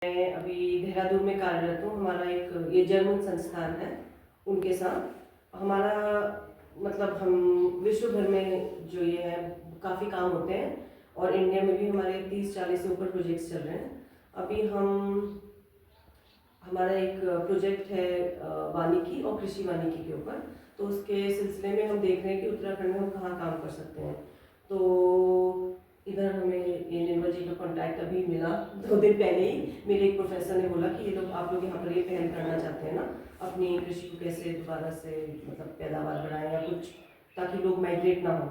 मैं अभी देहरादून में कार्यरत हूँ। हमारा एक ये जर्मन संस्थान है, उनके साथ हमारा मतलब हम विश्व भर में जो ये है काफ़ी काम होते हैं और इंडिया में भी हमारे 30-40 से ऊपर प्रोजेक्ट्स चल रहे हैं। अभी हमारा एक प्रोजेक्ट है वानिकी और कृषि वानिकी के ऊपर, तो उसके सिलसिले में हम देख रहे हैं कि उत्तराखंड में हम कहाँ काम कर सकते हैं। तो इधर हमें ये निर्मल जी का कॉन्टैक्ट अभी मिला 2 दिन पहले ही। मेरे एक प्रोफेसर ने बोला कि ये लोग आप लोग यहाँ पर ये पहल करना चाहते हैं ना, अपनी कृषि को कैसे दोबारा से मतलब पैदावार बढ़ाएं या कुछ, ताकि लोग माइग्रेट ना हो।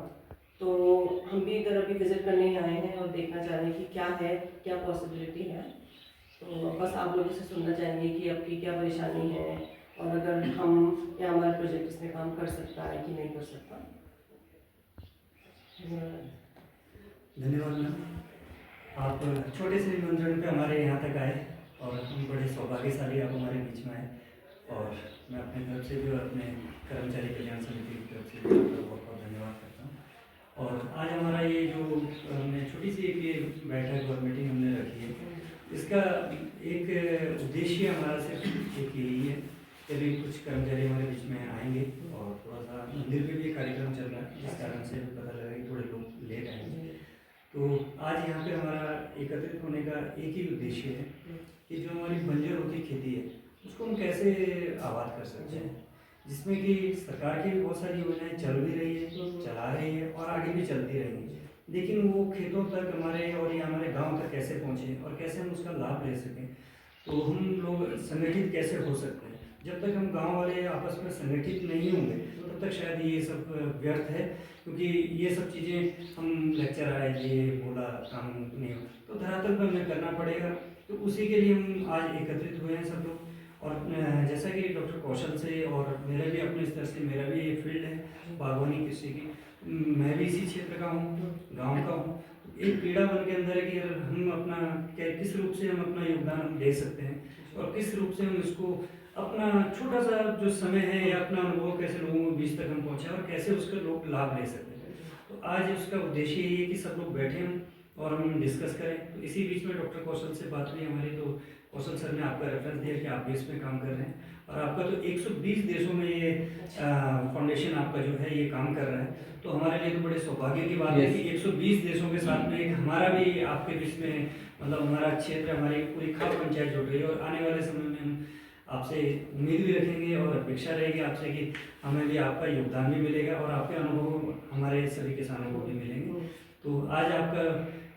तो हम भी इधर अभी विजिट करने आए हैं और देखना चाह रहे हैं कि क्या है, क्या पॉसिबिलिटी है। तो बस आप लोगों से सुनना चाहेंगे कि आपकी क्या परेशानी है और अगर हम या हमारा प्रोजेक्ट इसमें काम कर सकता है कि नहीं कर सकता। धन्यवाद मैम। आप छोटे से निमंत्रण पे हमारे यहाँ तक आए और हम बड़े सौभाग्यशाली आप हमारे बीच में आए, और मैं अपनी तरफ से भी और अपने कर्मचारी कल्याण समिति की तरफ से भी आपका बहुत बहुत धन्यवाद करता हूँ। और आज हमारा ये जो हमने छोटी सी एक ये बैठक और मीटिंग हमने रखी है, इसका एक उद्देश्य हमारा सिर्फ एक यही है कि अभी कुछ कर्मचारी हमारे बीच में आएंगे और थोड़ा सा मंदिर पे भी कार्यक्रम चल रहा है, जिस कारण से पता लगा कि थोड़े लोग लेट आएंगे। तो आज यहाँ पे हमारा एकत्रित होने का एक ही उद्देश्य है कि जो हमारी बंजर होती खेती है उसको हम कैसे आबाद कर सकते हैं, जिसमें कि सरकार की भी बहुत सारी योजनाएं चल भी रही है, चला रही है और आगे भी चलती रहेंगी, लेकिन वो खेतों तक हमारे और ये हमारे गांव तक कैसे पहुँचे और कैसे हम उसका लाभ ले सकें, तो हम लोग संगठित कैसे हो सकते हैं। जब तक हम गांव वाले आपस में संगठित नहीं होंगे तब तक शायद ये सब व्यर्थ है, क्योंकि ये सब चीज़ें हम लेक्चर आए ये बोला काम नहीं हो, तो धरातल पर हमें करना पड़ेगा। तो उसी के लिए हम आज एकत्रित हुए हैं सब लोग। और जैसा कि डॉक्टर कौशल से और मेरा भी अपने स्तर से मेरा भी ये फील्ड है बागवानी कृषि की, मैं भी इसी क्षेत्र का हूँ, गाँव का हूँ। एक पीड़ा मन के अंदर है कि अगर हम अपना किस रूप से हम अपना योगदान दे सकते हैं और किस रूप से हम इसको अपना छोटा सा जो समय है या अपना अनुभव कैसे लोगों के बीच तक हम पहुँचे और कैसे उसका लोग लाभ ले सकते हैं। तो आज उसका उद्देश्य यही है कि सब लोग बैठे हम और हम डिस्कस करें। तो इसी बीच में डॉक्टर कौशल से बात हुई हमारी, तो कौशल सर ने आपका रेफरेंस दिया कि आप भी इसमें काम कर रहे हैं और आपका तो 120 देशों में ये फाउंडेशन आपका जो है ये काम कर रहा है। तो हमारे लिए तो बड़े सौभाग्य की बात है कि 120 देशों के साथ में एक हमारा भी आपके बीच में मतलब हमारा क्षेत्र हमारी पूरी खाप पंचायत जुड़ रही है। और आने वाले समय में हम आपसे उम्मीद भी रखेंगे और अपेक्षा रहेगी आपसे कि हमें भी आपका योगदान भी मिलेगा और आपके अनुभव हमारे सभी किसानों को भी मिलेंगे। तो आज आपका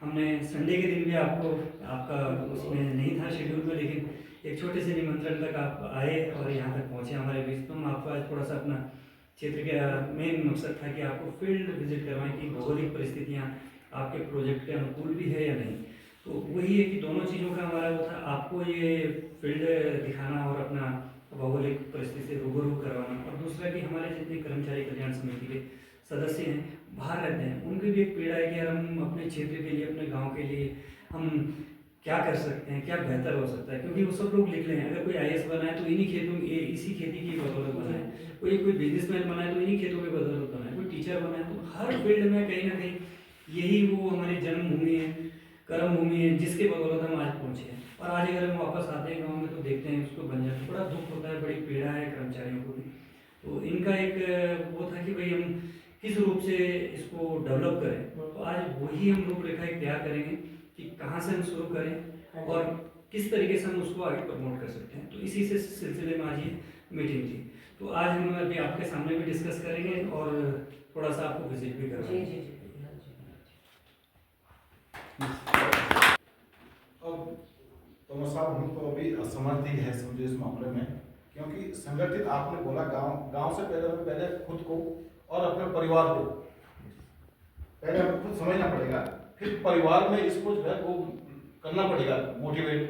हमने संडे के दिन भी आपको आपका उसमें नहीं था शेड्यूल में, लेकिन एक छोटे से निमंत्रण तक आप आए और यहाँ तक पहुँचे हमारे बीच। तो हम आपको आज थोड़ा सा अपना क्षेत्र का मेन मकसद था कि आपको फील्ड विजिट करवाएं कि भौगोलिक परिस्थितियाँ आपके प्रोजेक्ट के अनुकूल भी है या नहीं। तो वही है कि दोनों चीज़ों का हमारा वो था, आपको ये फील्ड दिखाना और अपना भौगोलिक परिस्थिति से रूबरू करवाना, और दूसरा कि हमारे जितने कर्मचारी कल्याण समिति के सदस्य हैं बाहर रहते हैं उनकी भी एक पीड़ा है कि यार हम अपने क्षेत्र के लिए अपने गांव के लिए हम क्या कर सकते हैं, क्या बेहतर हो सकता है। क्योंकि वो सब लोग लिख रहे हैं अगर कोई IAS बना है तो इन्हीं खेतों इसी खेती की बदौलत बना है, कोई बिजनेसमैन बना है तो इन्हीं खेतों की बदौलत बना है, कोई टीचर बना है। तो हर फील्ड में कहीं ना कहीं यही वो हमारी जन्मभूमि है, कर्म भूमि है, जिसके बदौलत हम आज पहुँचे हैं। और आज अगर हम वापस आते हैं गाँव में तो देखते हैं उसको बन जाते, बड़ा दुख होता है, बड़ी पीड़ा है कर्मचारियों को भी। तो इनका एक वो था कि भाई हम किस रूप से इसको डेवलप करें। तो आज वही हम रूपरेखा तैयार करेंगे कि कहाँ से हम शुरू करें और किस तरीके से हम उसको आगे प्रमोट कर सकते हैं। तो इसी से सिलसिले में आज ये मीटिंग थी। तो आज हम अभी आपके सामने भी डिस्कस करेंगे और थोड़ा सा आपको विजिट भी करवाएंगे। तो साहब हम तो अभी असमर्थ ही है समझो इस मामले में, क्योंकि संगठित आपने बोला गांव से पहले खुद को और अपने परिवार को पहले हमें खुद समझना पड़ेगा, फिर परिवार में इसको जो है वो करना पड़ेगा मोटिवेट,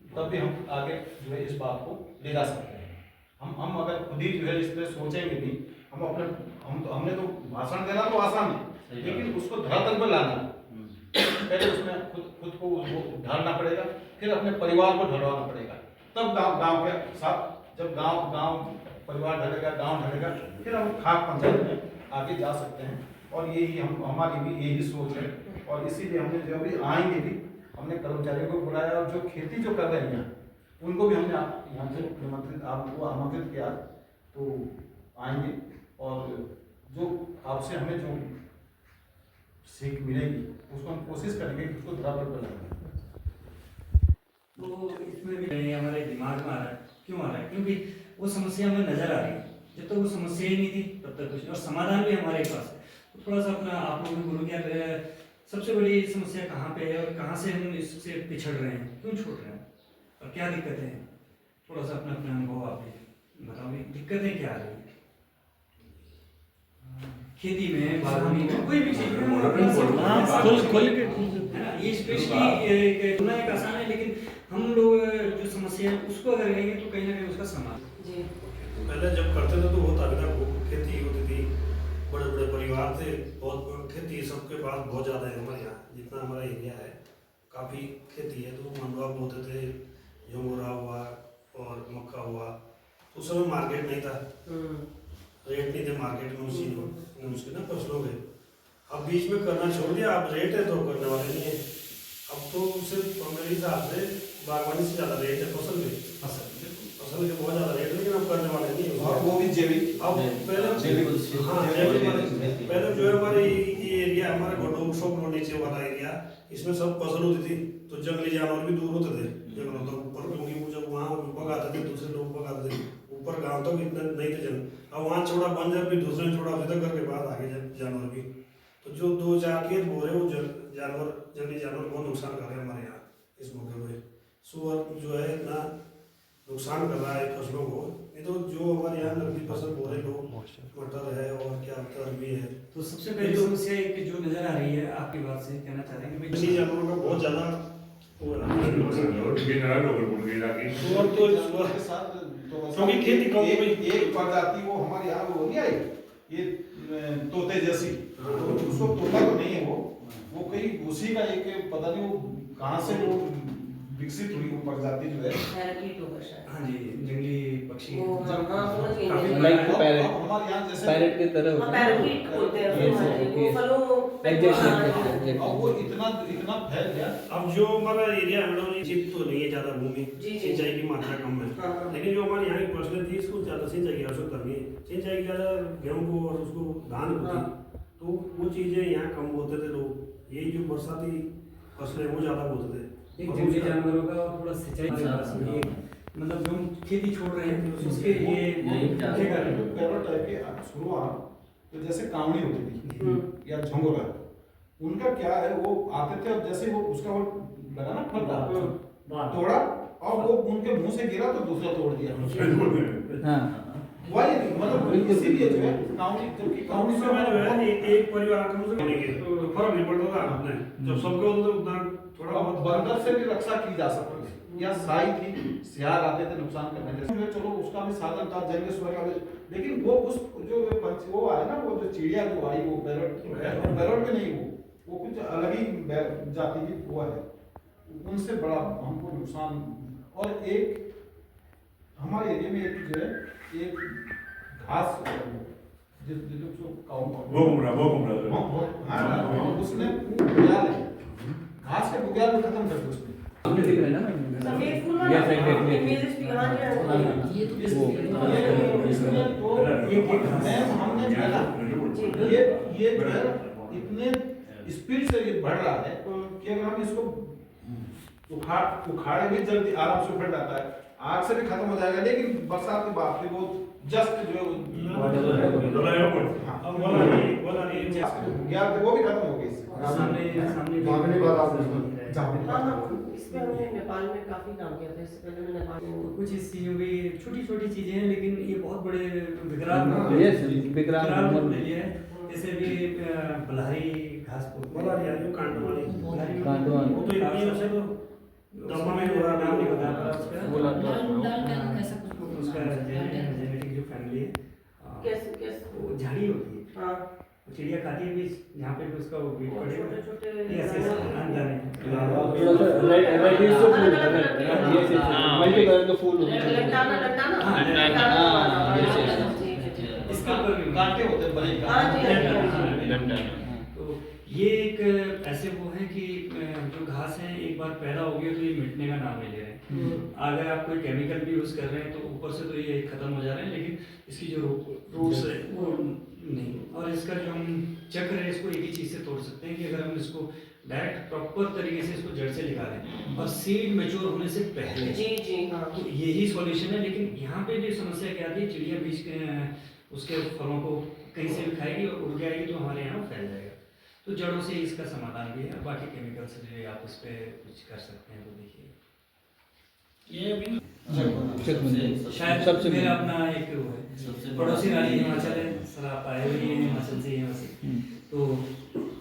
तब भी हम आगे जो है इस बात को ले जा सकते हैं। हम अगर खुद ही जो है इस पर सोचेंगे भी, हमने तो भाषण देना तो आसान है, लेकिन उसको धरातल पर लाना पहले उसमें खुद को ढालना पड़ेगा, फिर अपने परिवार को ढलवाना पड़ेगा, तब गांव के साथ जब गांव परिवार ढलेगा, गांव ढलेगा, फिर हम खाक पंचायत में आगे जा सकते हैं। और यही हमारी भी यही सोच है, और इसीलिए हमने जो अभी आएंगे भी हमने कर्मचारियों को बुलाया और जो खेती जो कर रहे हैं यहाँ उनको भी हमने यहाँ से निमंत्रित आपको आमंत्रित किया, तो आएंगे और जो आपसे हमें जो सीख मिलेगी उसको हम कोशिश करेंगे कि उसको धरातल पर लाएंगे। तो इसमें भी हमारे दिमाग में आ रहा है, क्यों आ रहा है? क्योंकि वो समस्या हमें नजर आ रही है। जब तक वो समस्या ही नहीं थी तब तक कुछ नहीं, और समाधान भी हमारे पास है। तो थोड़ा सा अपना आप लोग भी बोलो कि यार सबसे बड़ी समस्या कहाँ पे है और कहाँ से हम इससे पिछड़ रहे हैं, क्यों छूट रहे हैं और क्या दिक्कतें हैं? थोड़ा सा अपना अपना अनुभव आप बताओ, दिक्कतें क्या आ रही है खेती में, बागवानी में, कोई भी चीज में? ये स्पेशली सुनना एक आसान है, लेकिन हम लोग जो समस्या है उसको अगर रहेंगे तो कहीं ना कहीं उसका समाधान। जी पहले जब करते थे तो होता भी था, खेती होती थी, बड़े बड़े परिवार थे, बहुत खेती सबके पास बहुत ज़्यादा है। हमारे यहाँ जितना हमारा एरिया है काफ़ी खेती है, तो मंडुआ बोते थे, झंगोरा हुआ और मक्का हुआ। तो उस समय मार्केट नहीं था, रेट नहीं थे मार्केट में उसके ना फसलों के। अब बीच में करना छोड़ दिया, अब रेट है तो करने वाले नहीं है। अब तो सिर्फ मेरे हिसाब से बागवानी से ज़्यादा रेट है फसल के, फसल के बहुत ज़्यादा रेट, लेकिन अब करने वाले नहीं है। और वो भी जैविक, अब पहले पहले जो है हमारे ये एरिया, हमारा गोडो शॉप नीचे वाला एरिया, इसमें सब फसल होती थी, तो जंगली जानवर भी दूर होते थे जंगलों तक ऊपर, क्योंकि वो जब वहाँ भगाते थे दूसरे लोग भगाते थे ऊपर, गाँव तक इतना नहीं थे जंगल। अब वहाँ छोड़ा बंजर भी, दूसरे ने छोड़ा उधर घर के बाद आगे जानवर भी, तो जो 2-4 खेत बो रहे वो जानवर, जंगली जानवर बहुत नुकसान कर रहे हैं हमारे यहाँ इस मौके पे। सुअर जो है इतना नुकसान कर रहा है फसलों को। नहीं तो जो हमारे यहाँ नकदी फसल बो रहे लोग, मटर है और क्या अरबी है। तो सबसे पहली समस्या एक जो नजर आ रही है आपकी बात से कहना चाह रहे हैं कि जंगली जानवरों का बहुत ज़्यादा क्योंकि खेती कम हो गई। एक प्रजाति वो हमारे यहाँ वो नहीं आई, ये तोते जैसी, तो उसको तोता तो नहीं है वो कहीं उसी का एक पता नहीं वो कहाँ से वो विकसित हुई वो प्रजाति जो है। हाँ जी, जंगली पक्षी लाइक पैरेट, हमारे यहाँ जैसे पैरेट की तरह होता है। अब वो इतना फैल गया। अब जो हमारा एरिया है चिप तो नहीं है ज़्यादा भूमि, सिंचाई की मात्रा कम है, लेकिन जो हमारे यहाँ की फसलें थी इसको ज़्यादा सिंचाई की आवश्यकता नहीं है। सिंचाई ज़्यादा गेहूँ को और उसको धान को थी, तो वो चीज़ें यहाँ कम बोते थे लोग। यही जो बरसाती फसलें वो ज़्यादा बोते थे। जंगली जानवरों का और थोड़ा सिंचाई मतलब जो हम खेती छोड़ रहे हैं उसके ये पैरोट टाइप के शुरुआत तो जैसे कावड़ी होती थी या झंगोरा, उनका क्या है वो आते थे और जैसे वो उसका वो लगा ना फल तोड़ा और वो उनके मुंह से गिरा तो दूसरा तोड़ दिया। हाँ वही मतलब इसीलिए जो है कावड़ी, जबकि कावड़ी उस समय जो है एक परिवार कम से कम तो फर्क नहीं पड़ता था आपने, जब सबके होते उतना थोड़ा बहुत बंदर से भी रक्षा की जा सकती है। या साई थी, सियार आते थे नुकसान करने के लिए, चलो उसका भी साधन था जंगलेश्वर का भी, लेकिन वो उस जो पंछी वो आए ना, वो जो चिड़िया जो आई वो पैरोट में नहीं, वो कुछ अलग ही जाति की वो है, उनसे बड़ा हमको नुकसान। और एक हमारे एरिया में एक जो है एक घास जिसको उसने बुग्याल है, घास के बुग्याल में खत्म कर दिया उसने। हमने दिख रहा है ना सफेद फूल ये साइड वाला देखिए। ये हमने मिला ये जो है इतने स्पीड से ये बढ़ रहा है कि अगर हम इसको उखाड़े भी जल्दी आराम से उखड़ जाता है, आग से भी खत्म हो जाएगा, लेकिन बरसात के बाद वो जस्ट जो वो भी खत्म हो गई। इसमें हमने नेपाल में काफी काम किया था, इससे पहले मैं नेपाल में कुछ इस चीजों की छोटी छोटी चीजें हैं, लेकिन ये बहुत बड़े विकराल विकराल रूप ले लिया है। जैसे भी बलहारी घास को जो कांटों वाली कांटों वो तो इतनी वैसे तो दमा में हो रहा नाम नहीं बता रहा उसका बोला जेनेटिक जो फैमिली है, कैसे वो झाड़ी होती है, हाँ चिड़िया खाती है भी, यहाँ पे भी उसका वो बीट पड़ेगा, छोटे ये ऐसे अंदर है। रेडिश तो फूल है, ये से मल्टी कलर का फूल होता है। इसके ऊपर भी कांटे होते हैं बड़े। तो ये एक ऐसे वो है कि जो घास है एक बार बार पैदा हो गया तो ये मिटने का नाम नहीं ले रहे हैं। अगर आप कोई केमिकल भी यूज़ कर रहे हैं तो ऊपर से तो ये खत्म हो जा रहे हैं, लेकिन इसकी जो रूट्स है वो नहीं। और इसका जो हम चक्र है इसको एक ही चीज़ से तोड़ सकते हैं कि अगर हम इसको डायरेक्ट प्रॉपर तरीके से इसको जड़ से निकालें और सीड मैच्योर होने से पहले, जी जी हाँ, तो यही सॉल्यूशन है। लेकिन यहाँ पे भी समस्या क्या थी, चिड़िया बीज के उसके फलों को कहीं से भी खाएगी और उड़ के आएगी तो हमारे यहाँ फैल जाएगा। तो जड़ों से इसका समाधान भी है। बाकी केमिकल से जो आप उस पर कुछ कर सकते हैं तो देखिए ये भी शायद सबसे मेरा अपना एक वो है, पड़ोसी राज्य हिमाचल है सर, आप आए हुए हैं हिमाचल से, यहाँ से। तो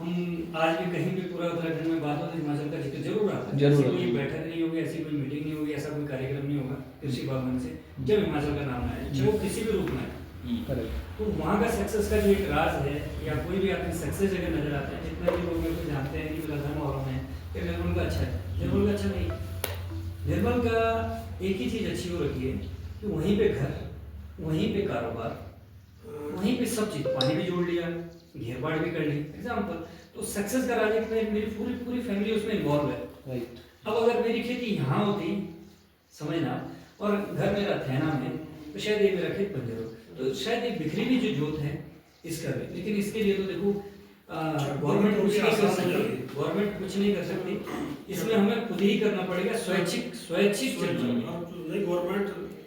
हम आज भी कहीं भी पूरा उत्तराखंड में बात हो तो हिमाचल का जिक्र जरूर आता है। जरूर ऐसी कोई बैठक नहीं होगी, ऐसी कोई मीटिंग नहीं होगी, ऐसा कोई कार्यक्रम नहीं होगा कृषि बागवानी से जब हिमाचल का नाम आए, चाहे वो किसी भी रूप में आए। करेक्ट। तो वहाँ का सक्सेस का जो एक राज है, या कोई भी आपकी सक्सेस अगर नजर आता है, जितना भी लोग मेरे को जानते हैं कि बिलाधर्म और हैं कि निर्मल का अच्छा है, निर्मल का अच्छा नहीं। निर्मल का एक ही चीज़ अच्छी हो रखी है कि वहीं पे घर, वहीं पे कारोबार, वहीं पे सब चीज़, पानी भी जोड़ लिया, घेर बाड़ भी कर ली। एग्जाम्पल तो सक्सेस का राज है कि मेरी पूरी पूरी फैमिली उसमें इन्वॉल्व है। राइट। अब अगर मेरी खेती यहाँ होती, समझना, और घर मेरा थैना में, तो शायद ये मेरा खेत बन जाएगा। तो शायद ये बिखरी हुई जो जोत है इसका भी, लेकिन इसके लिए तो देखो गवर्नमेंट कुछ नहीं कर सकती, गवर्नमेंट कुछ नहीं कर सकती, इसमें हमें खुद ही करना पड़ेगा, स्वैच्छिक नहीं, गवर्नमेंट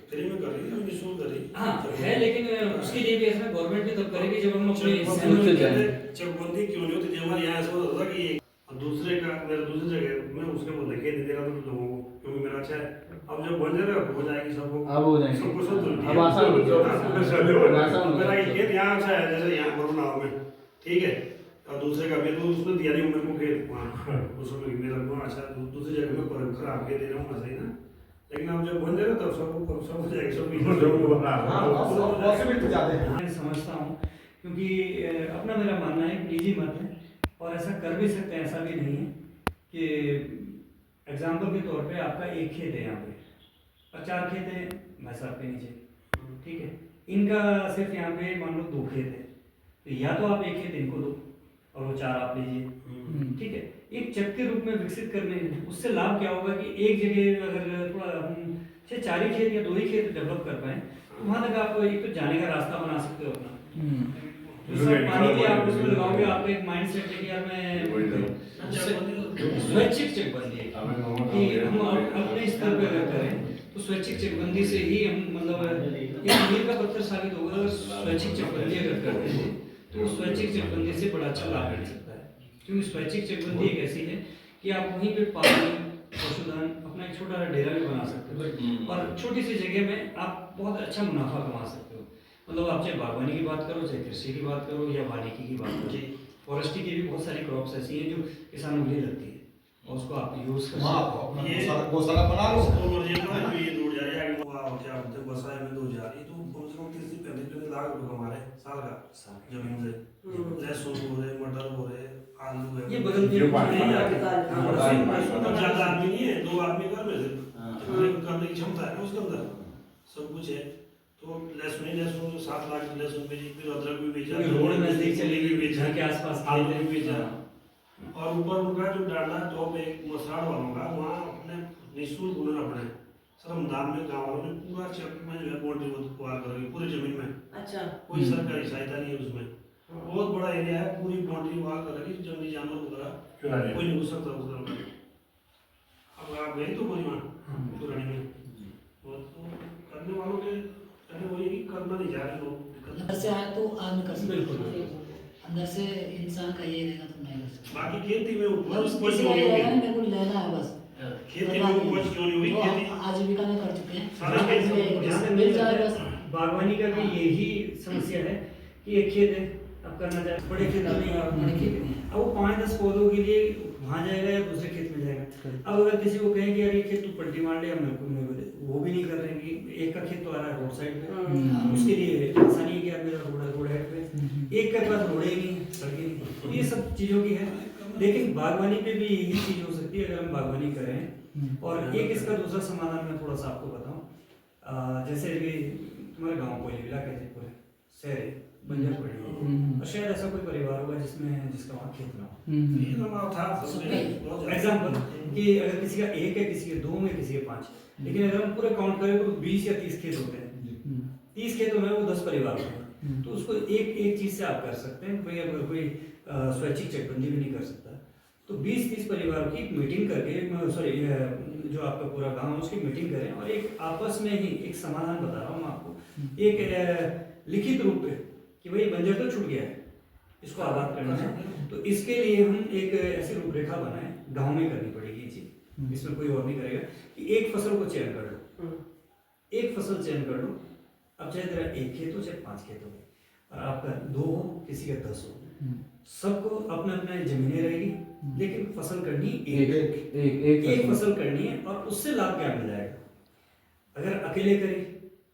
फ्री में कर रही है, निःशुल्क कर रही है। हाँ है, लेकिन उसके लिए भी ऐसा गवर्नमेंट भी तब करेगी जब हम अपने चकबंदी क्यों नहीं होती? हमारे यहाँ ऐसा होता था कि दूसरे का, मेरा दूसरी जगह मैं उसके बोल देखे नहीं देगा तो लोगों को, क्योंकि मेरा अच्छा है। अब जब बन जाएगा हो जाएगी सबको, अब हो जाएगी, सबको सब अब आसान हो जाएगा। मेरा ये खेत यहाँ अच्छा है, जैसे यहाँ बरुनाव में, ठीक है, और दूसरे का भी तो उसने दिया नहीं मेरे को खेत वहाँ, उसमें मेरा को अच्छा, दूसरी जगह में पर खराब के दे रहा हूँ सही ना। लेकिन अब जब बन जाएगा तब सब हो जाएगा, सब पॉसिबिलिटी ज़्यादा है। मैं समझता हूँ, क्योंकि अपना मेरा मानना है कि निजी मत है और ऐसा कर भी सकते हैं, ऐसा भी नहीं है कि एग्जाम्पल के तौर पे आपका एक खेत है यहाँ पे और 4 खेत हैं भाई साहब के नीचे, ठीक है, इनका सिर्फ यहाँ पे मान लो 2 खेत है, तो या तो आप एक खेत इनको दो और वो 4 आप लीजिए, ठीक है। एक चक के रूप में विकसित करने, उससे लाभ क्या होगा कि एक जगह अगर थोड़ा हम 4 ही खेत या 2 ही खेत डेवलप कर पाए तो वहाँ तक आप एक तो जाने का रास्ता बना सकते हो अपना। दूसरा पानी भी आप उसमें लगाओगे, आपका एक माइंड सेट है कि यार मैं स्वैच्छिक चकबंदी कि हम अपने स्तर पे अगर करें तो स्वैच्छिक चकबंदी से ही हम मतलब एक मील का पत्थर साबित होगा। अगर स्वैच्छिक चकबंदी अगर करते हैं तो स्वैच्छिक चकबंदी से बड़ा अच्छा लाभ मिल सकता है, क्योंकि स्वैच्छिक चकबंदी एक ऐसी है कि आप वहीं पे पानी, पशुधन, अपना एक छोटा डेरा भी बना सकते हो और छोटी सी जगह में आप बहुत अच्छा मुनाफा कमा सकते हो। मतलब आप चाहे बागवानी की बात करो, चाहे कृषि की बात करो या वानिकी की बात करो, फॉरेस्ट्री की भी बहुत सारी क्रॉप्स ऐसी हैं जो किसानों के लिए लगती है और उसको आप यूज कर सकते ये गौशाला बना लो। ये दूर जा रही है, क्या बोलते हैं, बसाए में दूर जा रही, तो कम से कम 30-35 लाख रुपए हमारे साल का जमीन से, लहसुन हो रहे, मटर हो रहे, आलू है, ये बदलती है। ज्यादा आदमी नहीं है, 2 आदमी घर में करने की क्षमता है ना उसके अंदर, सब कुछ है। तो लहसुन 7 लाख की लहसुन बेची, फिर अदरक भी बेचा, रोड नजदीक चलेगी, बेचा घर के आसपास आलू खेत भी बेचा, हैं। और ऊपर उनका जो डाला टॉप एक मसराड़ वालों का, वहाँ अपने निःशुल्क उन्होंने अपने श्रमदान में गाँव वालों ने पूरा चक में जो है बाउंड्री तैयार करेगी पूरी जमीन में, अच्छा, कोई सरकारी सहायता नहीं है उसमें, बहुत बड़ा एरिया है, पूरी बाउंड्री वहाँ करेगी, जंगली जानवर वगैरह कोई नहीं घुस सकता उस तरफ। अब आप गए तो कोई वहाँ पुरानी में, तो करने वालों के कहने वही करना नहीं चाह रहे लोग। अंदर से आए तो आदमी कर सकते बिल्कुल। अंदर से इंसान का ये रहेगा तो नहीं कर सकता। बाकी खेती में मतलब उपज किसी क्यों का नहीं ये रहेगा होगी? मेरे को लेना है बस। खेती में उपज क्यों नहीं हुई? वो खेती आजीविका में कर चुके हैं। सारा खेती जिससे मिल जाए बस। बागवानी का भी यही समस्या है कि एक खेत है, अब करना चाहे बड़े खेत में आप बड़े खेत में। अब वो 5-10 पौधों के लिए वहाँ जाएगा या दूसरे खेत में जाएगा। अब अगर किसी को कहें कि यार ये खेत तू पलटी मार ले, अब मेरे को वो भी नहीं कर रहे हैं कि एक का खेत तो आ रहा है रोड साइड पे, उसके लिए आसानी है कि यार मेरा रोड है पे, एक के पास रोड ही नहीं है, सड़कें नहीं, ये सब चीज़ों की है। लेकिन बागवानी पे भी यही चीज़ हो सकती है अगर हम बागवानी करें। और एक इसका दूसरा समाधान मैं थोड़ा सा आपको बताऊँ, जैसे कि तुम्हारे गाँव कोयलीविला कैसे पूरे शहर है, बंजर पड़ी है और शायद ऐसा कोई परिवार होगा जिसका वहाँ खेत ना हो। ये नंबर था सबसे बहुत ज्यादा। एग्जाम्पल कि अगर किसी का 1 है, किसी के 2 में, किसी के 5, लेकिन अगर हम पूरे काउंट करें तो 20 या 30 खेत होते हैं। 30 खेतों में वो 10 परिवार होते हैं, तो उसको एक चीज से आप कर सकते हैं। कोई अगर कोई स्वैच्छिक चकबंदी भी नहीं कर सकता, तो 20-30 परिवार की मीटिंग करके, सॉरी, जो आपका पूरा गांव है उसकी मीटिंग करें और एक आपस में ही एक समाधान बता रहा हूँ आपको, एक लिखित रूप में कि भाई बंजर तो छूट गया है, इसको आबाद करना है। तो इसके लिए हम एक ऐसी रूपरेखा बनाए, गांव में करनी पड़ेगी ये चीज, इसमें कोई और नहीं करेगा, कि एक फसल को चयन कर लो, एक फसल चयन कर लो। अब चाहे तेरा 1 खेत हो, चाहे 5 खेत हो, और आपका 2 हो, किसी का 10 हो, सबको अपने अपने जमीनें रहेगी, लेकिन फसल करनी एक फसल करनी है और उससे लाभ क्या मिल जाएगा। अगर अकेले करें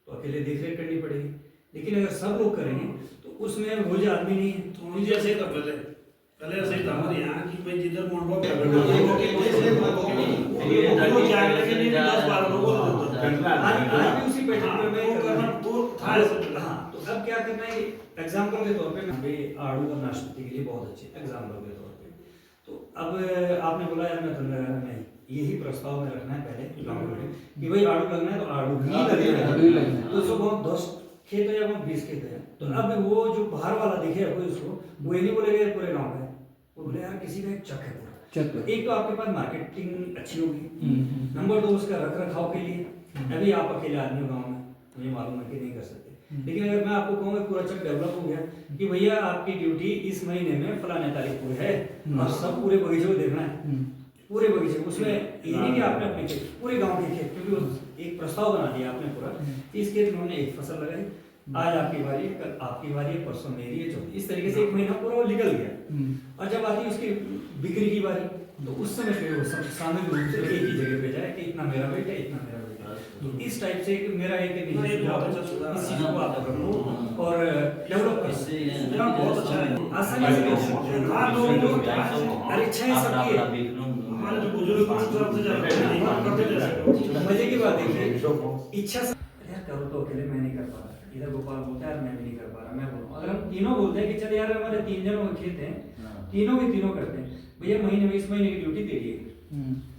तो अकेले देख रेख करनी पड़ेगी, लेकिन अगर सब लोग करेंगे तो उसमें रोज आदमी नहीं है। तो मुझे ऐसे ही था पहले ऐसे ही था हमारे यहाँ कि भाई जिधर मंडवा पे आज भी उसी पैटर्न में करना वो था ऐसे। हाँ, तो अब क्या करना है, एग्जाम्पल के तौर पे भाई आड़ू और नाशपाती के लिए बहुत अच्छे एग्जाम्पल के तौर पे। तो अब आपने बोला यार मैं तो नहीं, यही प्रस्ताव में रखना है पहले गाँव में कि भाई आड़ू लगना है तो आड़ू ही लगना है। तो उसको बहुत 10 खेत है या 20 खेत है, तो अब वो जो बाहर वाला दिखेगा कोई उसको, वो ये नहीं बोलेगा यार पूरे गाँव में, वो बोले यार किसी का एक चक है पूरा। एक तो आपके पास मार्केटिंग अच्छी होगी, नंबर 2 उसका रख रखाव के लिए, अभी आप अकेले आदमी हो गाँव में, मुझे मालूम है कि नहीं कर सकते, लेकिन अगर मैं आपको कहूँगा पूरा चक डेवलप हो गया कि भैया आपकी ड्यूटी इस महीने में फलाने तारीख को है और सब पूरे बगीचे को देखना है, पूरे बगीचे, उसमें ये नहीं कि आपने अपने खेत, पूरे गांव के खेत, क्योंकि एक प्रस्ताव बना दिया आपने पूरा, इस खेत में हमने 1 फसल लगाई, आज आपकी बारी है, कल आपकी बारी है, परसों मेरी है, चौथी, इस तरीके से 1 महीना पूरा वो निकल गया। और जब आती है उसकी बिक्री की बारी, तो उस समय फिर वो सब सामूहिक रूप से एक ही जगह पे जाए कि इतना मेरा वेट है, इतना मेरा वेट है। तो इस टाइप से मेरा एक इस चीज को आप कर लो और डेवलप कर, बहुत अच्छा है, आसानी से हर लोगों को अरे इच्छाएं सबकी है। हमारे जो बुजुर्ग तरफ से जाते मजे की बात है, इच्छा से यार करो तो अकेले मैं नहीं कर पा रहा, इधर गोपाल बोलता है यार मैं भी नहीं कर पा रहा, मैं बोलूँ, अगर हम तीनों बोलते हैं कि चल यार हमारे 3 जनों के खेत हैं, तीनों के तीनों करते हैं, भैया महीने में इस महीने की ड्यूटी दे दी है,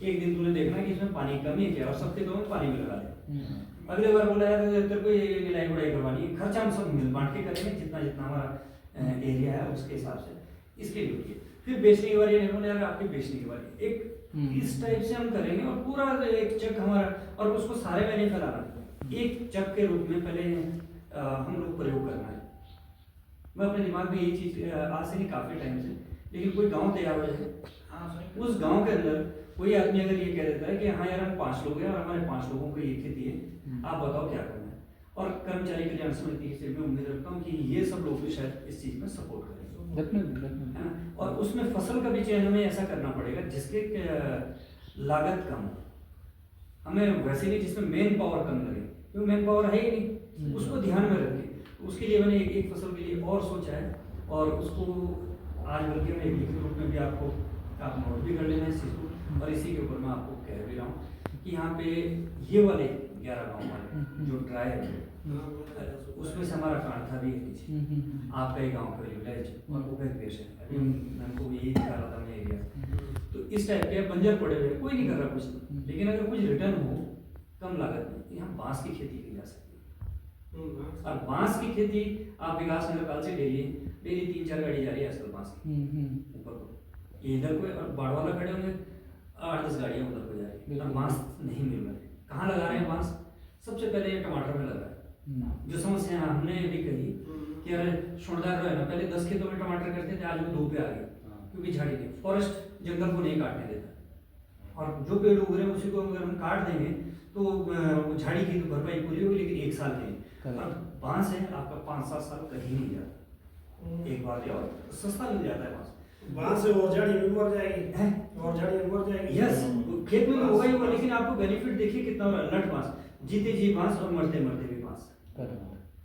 एक दिन तूने देखना कि इसमें पानी कमी है क्या, और सबके दो में पानी में लगा दे। अगले बार बोला यार तेरे को ये गिलाई गुड़ाई करवानी है, खर्चा हम सब मिल बांट के करेंगे, जितना जितना हमारा एरिया है उसके हिसाब से इसकी ड्यूटी है। फिर बेचने की बारी नहीं बोले यार आपकी बेचने की बारी, एक इस टाइप से हम करेंगे और पूरा एक चक हमारा, और उसको सारे में नहीं फैलाना, एक चक के रूप में पहले हम लोग प्रयोग करना है। मैं अपने दिमाग में यही चीज आज से नहीं काफी टाइम से, लेकिन कोई गांव तैयार हो जाए, उस गांव के अंदर कोई आदमी अगर ये कह देता है कि हाँ यार हम 5 लोग हैं और हमारे 5 लोगों को ये खेती है, आप बताओ क्या करना है, और कर्मचारी कल्याण समिति से मैं उम्मीद रखता हूँ कि ये सब लोग भी शायद इस चीज में सपोर्ट करेंगे, है ना। और उसमें फसल का भी चयन हमें ऐसा करना पड़ेगा जिसके लागत कम हो, हमें वैसे नहीं जिसमें मेन पावर कम लगे, क्योंकि मेन पावर है ही नहीं, उसको ध्यान में रखें। उसके लिए मैंने एक फसल के लिए और सोचा है, और उसको आज बल्कि मैं एक लिखित रूप में भी आपको आप नोट भी कर लेना इस चीज़ को, और इसी के ऊपर मैं आपको कह भी रहा हूँ कि यहाँ पे ये वाले 11 गाँव वाले जो ड्राई है उसमें से हमारा कांठा भी है नीचे, आपका ही गाँव का विलेज और वो पेश है, अभी मैं हमको यही दिखा रहा था मैं एरिया, तो इस टाइप के बंजर पड़े हुए कोई नहीं कर रहा कुछ, लेकिन अगर कुछ रिटर्न हो कम लागत में, यहाँ बांस की खेती की जा सकती है। और बांस की खेती आप विकास नगर काल से डेली 3-4 गाड़ी जा रही है आजकल बांस की ऊपर को, इधर को और बाढ़ वाला खड़े होंगे 8-10 गाड़ियाँ उधर को जा रही है, और बांस नहीं मिल रहा है। कहाँ लगा रहे हैं बांस? सबसे पहले ये टमाटर में लगा है। जो समस्या हमने भी कही कि अरे छोड़दार है ना, पहले 10 खेतों में टमाटर करते थे, आज वो 2 पे आ गए, क्योंकि झाड़ी नहीं, फॉरेस्ट जंगल को नहीं काटने देता, और जो पेड़ उग रहे हैं उसी को अगर हम काट देंगे तो वो झाड़ी की तो भरपाई पूरी होगी, लेकिन 1 साल के लिए। और बांस है आपका 5-7 साल कहीं नहीं जाता, एक बार और सस्ता मिल जाता है बांस, बांस से और झाड़ी भी मर जाएगी, और झाड़ी भी मर जाएगी। यस, खेत में होगा ही होगा, लेकिन आपको बेनिफिट देखिए कितना हो रहा है। नट बांस, जीते जी बांस और मरते मरते भी बांस,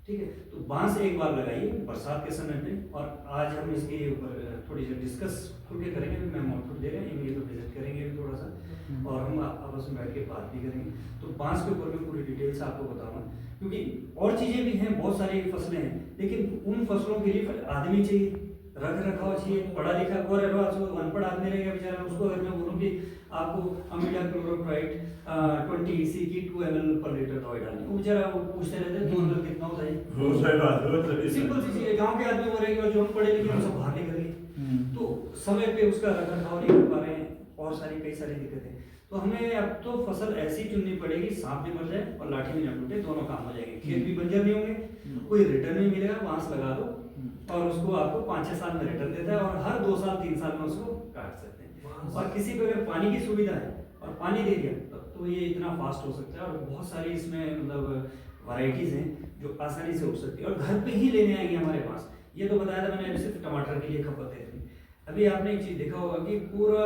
ठीक है। तो बांस एक बार लगाइए बरसात के समय में, और आज हम इसके ऊपर थोड़ी सी डिस्कस खुल के करेंगे। मैम आउटपुट दे रहे हैं, ये तो विजिट करेंगे भी थोड़ा सा, और हम आपस में बैठ के बात भी करेंगे। तो बांस के ऊपर मैं पूरी डिटेल से आपको बताऊंगा, क्योंकि और चीज़ें भी हैं, बहुत सारी फसलें हैं, लेकिन उन फसलों के लिए आदमी चाहिए, रख रखाव चाहिए, पढ़ा लिखा। और अनपढ़ आदमी रहेगा बेचारा, उसको अगर मैं बोलूँ कि आपको अमीडा क्लोरोप्राइड 20 EC की 2 ml पर लीटर दवाई डालनी, वो बेचारा वो पूछते रहते हैं 2 ml कितना होता है। सिंपल सी चीज़ है, गाँव के आदमी हो रहे हैं और जो हम पढ़े लिखे हम सब बाहर निकल गए, तो समय पे उसका रख रखाव नहीं कर पा रहे हैं, और कई सारी दिक्कतें। तो हमें अब तो फसल ऐसी चुननी पड़ेगी, सांप भी मर जाए और लाठी भी ना टूटे, दोनों काम हो जाएंगे। खेत भी बंजर नहीं होंगे, कोई रिटर्न नहीं मिलेगा, बांस लगा दो और उसको आपको 5-6 साल में रिटर्न देता है, और हर 2 साल 3 साल में उसको काट सकते हैं। और किसी को अगर पानी की सुविधा है और पानी दे दिया तो ये इतना फास्ट हो सकता है। और बहुत सारी इसमें मतलब वैरायटीज हैं जो आसानी से हो सकती है, और घर पे ही लेने आएंगे हमारे पास। ये तो बताया था मैंने, अभी सिर्फ टमाटर के लिए खपत है। अभी आपने एक चीज़ देखा होगा कि पूरा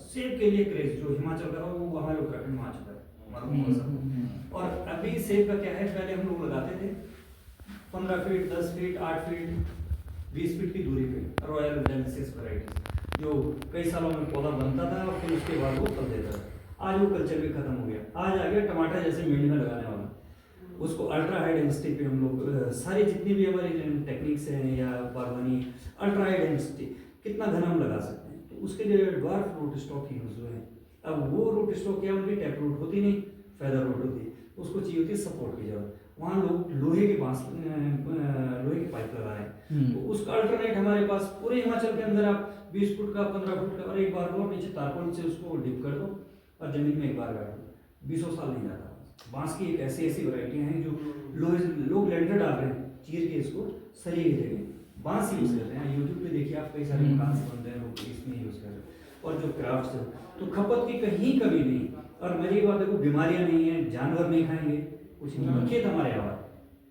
सेब के लिए क्रेज जो हिमाचल का वो हमारे उत्तराखंड में आ चुका है। और अभी सेब का क्या है, पहले हम लोग लगाते थे 15 फीट, 10 फीट, 8 फीट, 20 फीट की दूरी पे रॉयल डेंसिस वैरायटी, जो कई सालों में पौधा बनता था और फिर उसके बाद वो फल देता था। आज वो कल्चर भी खत्म हो गया। आज आ गया टमाटर जैसे मिंड में लगाने वाला, उसको अल्ट्रा हाई डेंसिटी पे हम लोग सारी जितनी भी हमारी टेक्निक्स हैं या बागवानी, अल्ट्रा हाई डेंसिटी कितना घना हम लगा सकते हैं, तो उसके लिए ड्वार्फ रूट स्टॉक यूज हुए हैं। अब वो रूट स्टॉक क्या, उनकी टैप रूट होती नहीं, फेदर रूट होती है, उसको चाहिए होती है सपोर्ट की जरूरत। वहाँ लोग लोहे के बांस लोहे के पाइप लगा रहे हैं, तो उसका अल्टरनेट हमारे पास पूरे हिमाचल के अंदर आप 20 फुट का, 15 फुट का, और एक बार लो नीचे तारकोल से उसको डिप कर दो और जमीन में एक बार गाड़ दो, 20 साल नहीं जाता। बांस की एक ऐसी वैरायटियाँ हैं जो लोग लेंटर डाल रहे हैं, चीर के इसको सरिये की जगह बांस यूज़ कर रहे हैं। यूट्यूब पे देखिए आप, कई सारे मकान से बन रहे हैं, लोग इसमें यूज़ कर रहे हैं। और जो क्राफ्ट है, तो खपत की कहीं कमी नहीं। और मेरी बात देखो, बीमारियाँ नहीं है, जानवर नहीं खाएंगे कुछ नहीं, खेत हमारे यहाँ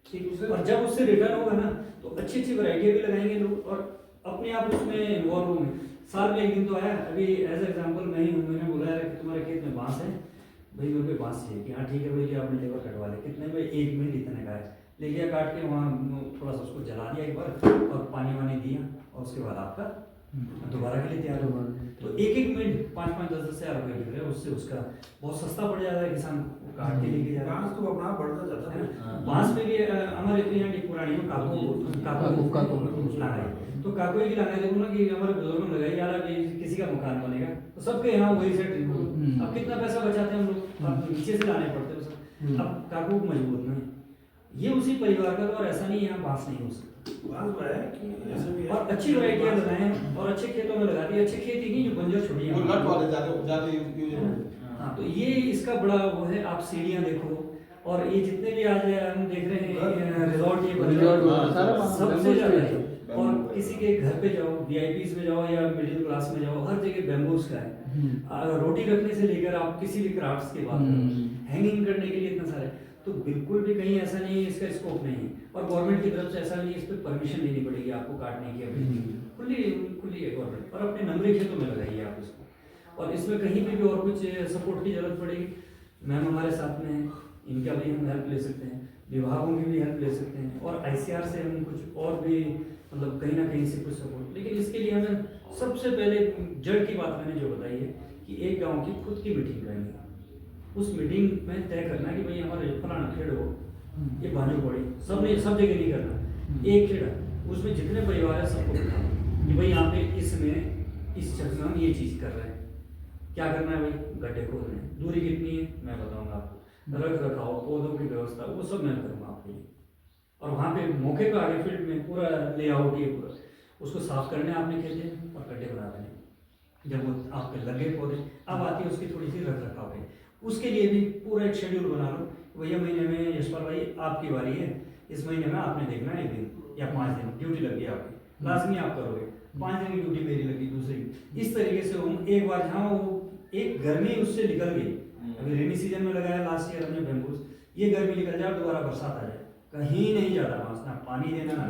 ठीक। और जब उससे रिटर्न होगा ना, तो अच्छी अच्छी वैरायटियाँ भी लगाएंगे लोग, और अपने आप उसमें इन्वॉल्व होंगे। साल में एक दिन तो आया, अभी एज एग्जाम्पल मैं ही हूँ, मैंने बोला है कि तुम्हारे खेत में बांस है भाई, मेरे पे बांस चाहिए कि हाँ ठीक है भाई, आपने लेबर कटवा ले, कितने में, 1 मिनट इतने का है, ले गया काट के, वहाँ थोड़ा सा उसको जला दिया एक बार और पानी वानी दिया, और उसके बाद आपका दोबारा के लिए तैयार होगा। तो 1-1 मिनट 5-5, 10-10 हज़ार रुपये बिक रहे हैं, उससे उसका बहुत सस्ता पड़ जाता है, किसान काट के लेके जा रहा है। बांस तो अपना बढ़ता जाता है। बांस में भी हमारे यहाँ पुरानी काको लगाई, तो काको की लगाई, देखो ना कि हमारे बुजुर्गों ने लगाई, यार किसी का मकान बनेगा तो सबके यहाँ वही सेट। अब कितना पैसा बचाते हैं हम लोग, अब नीचे से लाने पड़ते हैं सब। अब काको मजबूत नहीं, ये उसी परिवार का, और ऐसा नहीं यहाँ बांस नहीं हो सकता। बांस है कि ऐसे भी है। और अच्छी वैरायटियाँ लगाएं और अच्छे खेतों में लगा दी, अच्छे खेती की जो बंजर छोड़ी है। वो लट वाले ज़्यादा यूज होते हाँ, तो ये इसका बड़ा वो है। आप सीढ़ियाँ देखो, और ये जितने भी आज हम देख रहे हैं रिजॉर्ट, ये सबसे ज़्यादा है। और किसी के घर पे जाओ, VIPs में जाओ या मिडिल क्लास में जाओ, हर जगह बैम्बूस का है। रोटी रखने से लेकर आप किसी भी क्राफ्ट्स की बात करो, हैंगिंग करने के लिए इतना सारा है। तो बिल्कुल भी कहीं ऐसा नहीं है, इसका स्कोप नहीं है। और गवर्नमेंट की तरफ से ऐसा नहीं है, इस पर परमिशन लेनी पड़ेगी आपको काटने की। खुली है गवर्नमेंट, और अपने नंबरे खेतों में लगाइए आप इसको। और इसमें कहीं पे भी और कुछ सपोर्ट की जरूरत पड़ेगी, मैम हमारे साथ में है, इनका भी हम हेल्प ले सकते हैं, विभागों की भी हेल्प ले सकते हैं, और ICR से हम कुछ और भी मतलब कहीं ना कहीं से कुछ सपोर्ट। लेकिन इसके लिए हमें सबसे पहले जड़ की बात मैंने जो बताई है कि एक गांव की खुद की मीटिंग करनी है। उस मीटिंग में तय करना कि भाई हमारे फलाना खेड़ हो, ये बाजू पड़ी, सब जगह नहीं करना, एक खेड़ा, उसमें जितने परिवार है सबको बिठाना कि भाई यहाँ पे इसमें इस क्षेत्र में हम ये चीज़ कर रहे हैं, क्या करना है भाई, गड्ढे खोदने हैं, दूरी कितनी है मैं बताऊँगा आपको, रख रखाव, पौधों की व्यवस्था, वो सब मैं करूँगा आपके लिए। और वहाँ पे मौके पे आगे फील्ड में पूरा लेआउट, ये पूरा उसको साफ करने आपने खेते और गड्ढे बना देने। जब वो आपके लगे पौधे, अब आती है उसकी थोड़ी सी रख रखाव है, उसके लिए भी पूरा एक शेड्यूल बना लो। भैया महीने में यशपाल भाई आपकी बारी है, इस महीने में आपने देखना है 1 दिन या 5 दिन ड्यूटी लगी आपकी, लाजमी आप करोगे, 5 दिन की ड्यूटी मेरी लगी, दूसरी। इस तरीके से हम एक बार जहाँ वो एक गर्मी उससे निकल गई, अभी रेनी सीजन में लगाया लास्ट ईयर हमने बैम्बूस, ये गर्मी निकल जाए, दोबारा बरसात आ जाए, कहीं नहीं जाता बांस, ना पानी देना ना।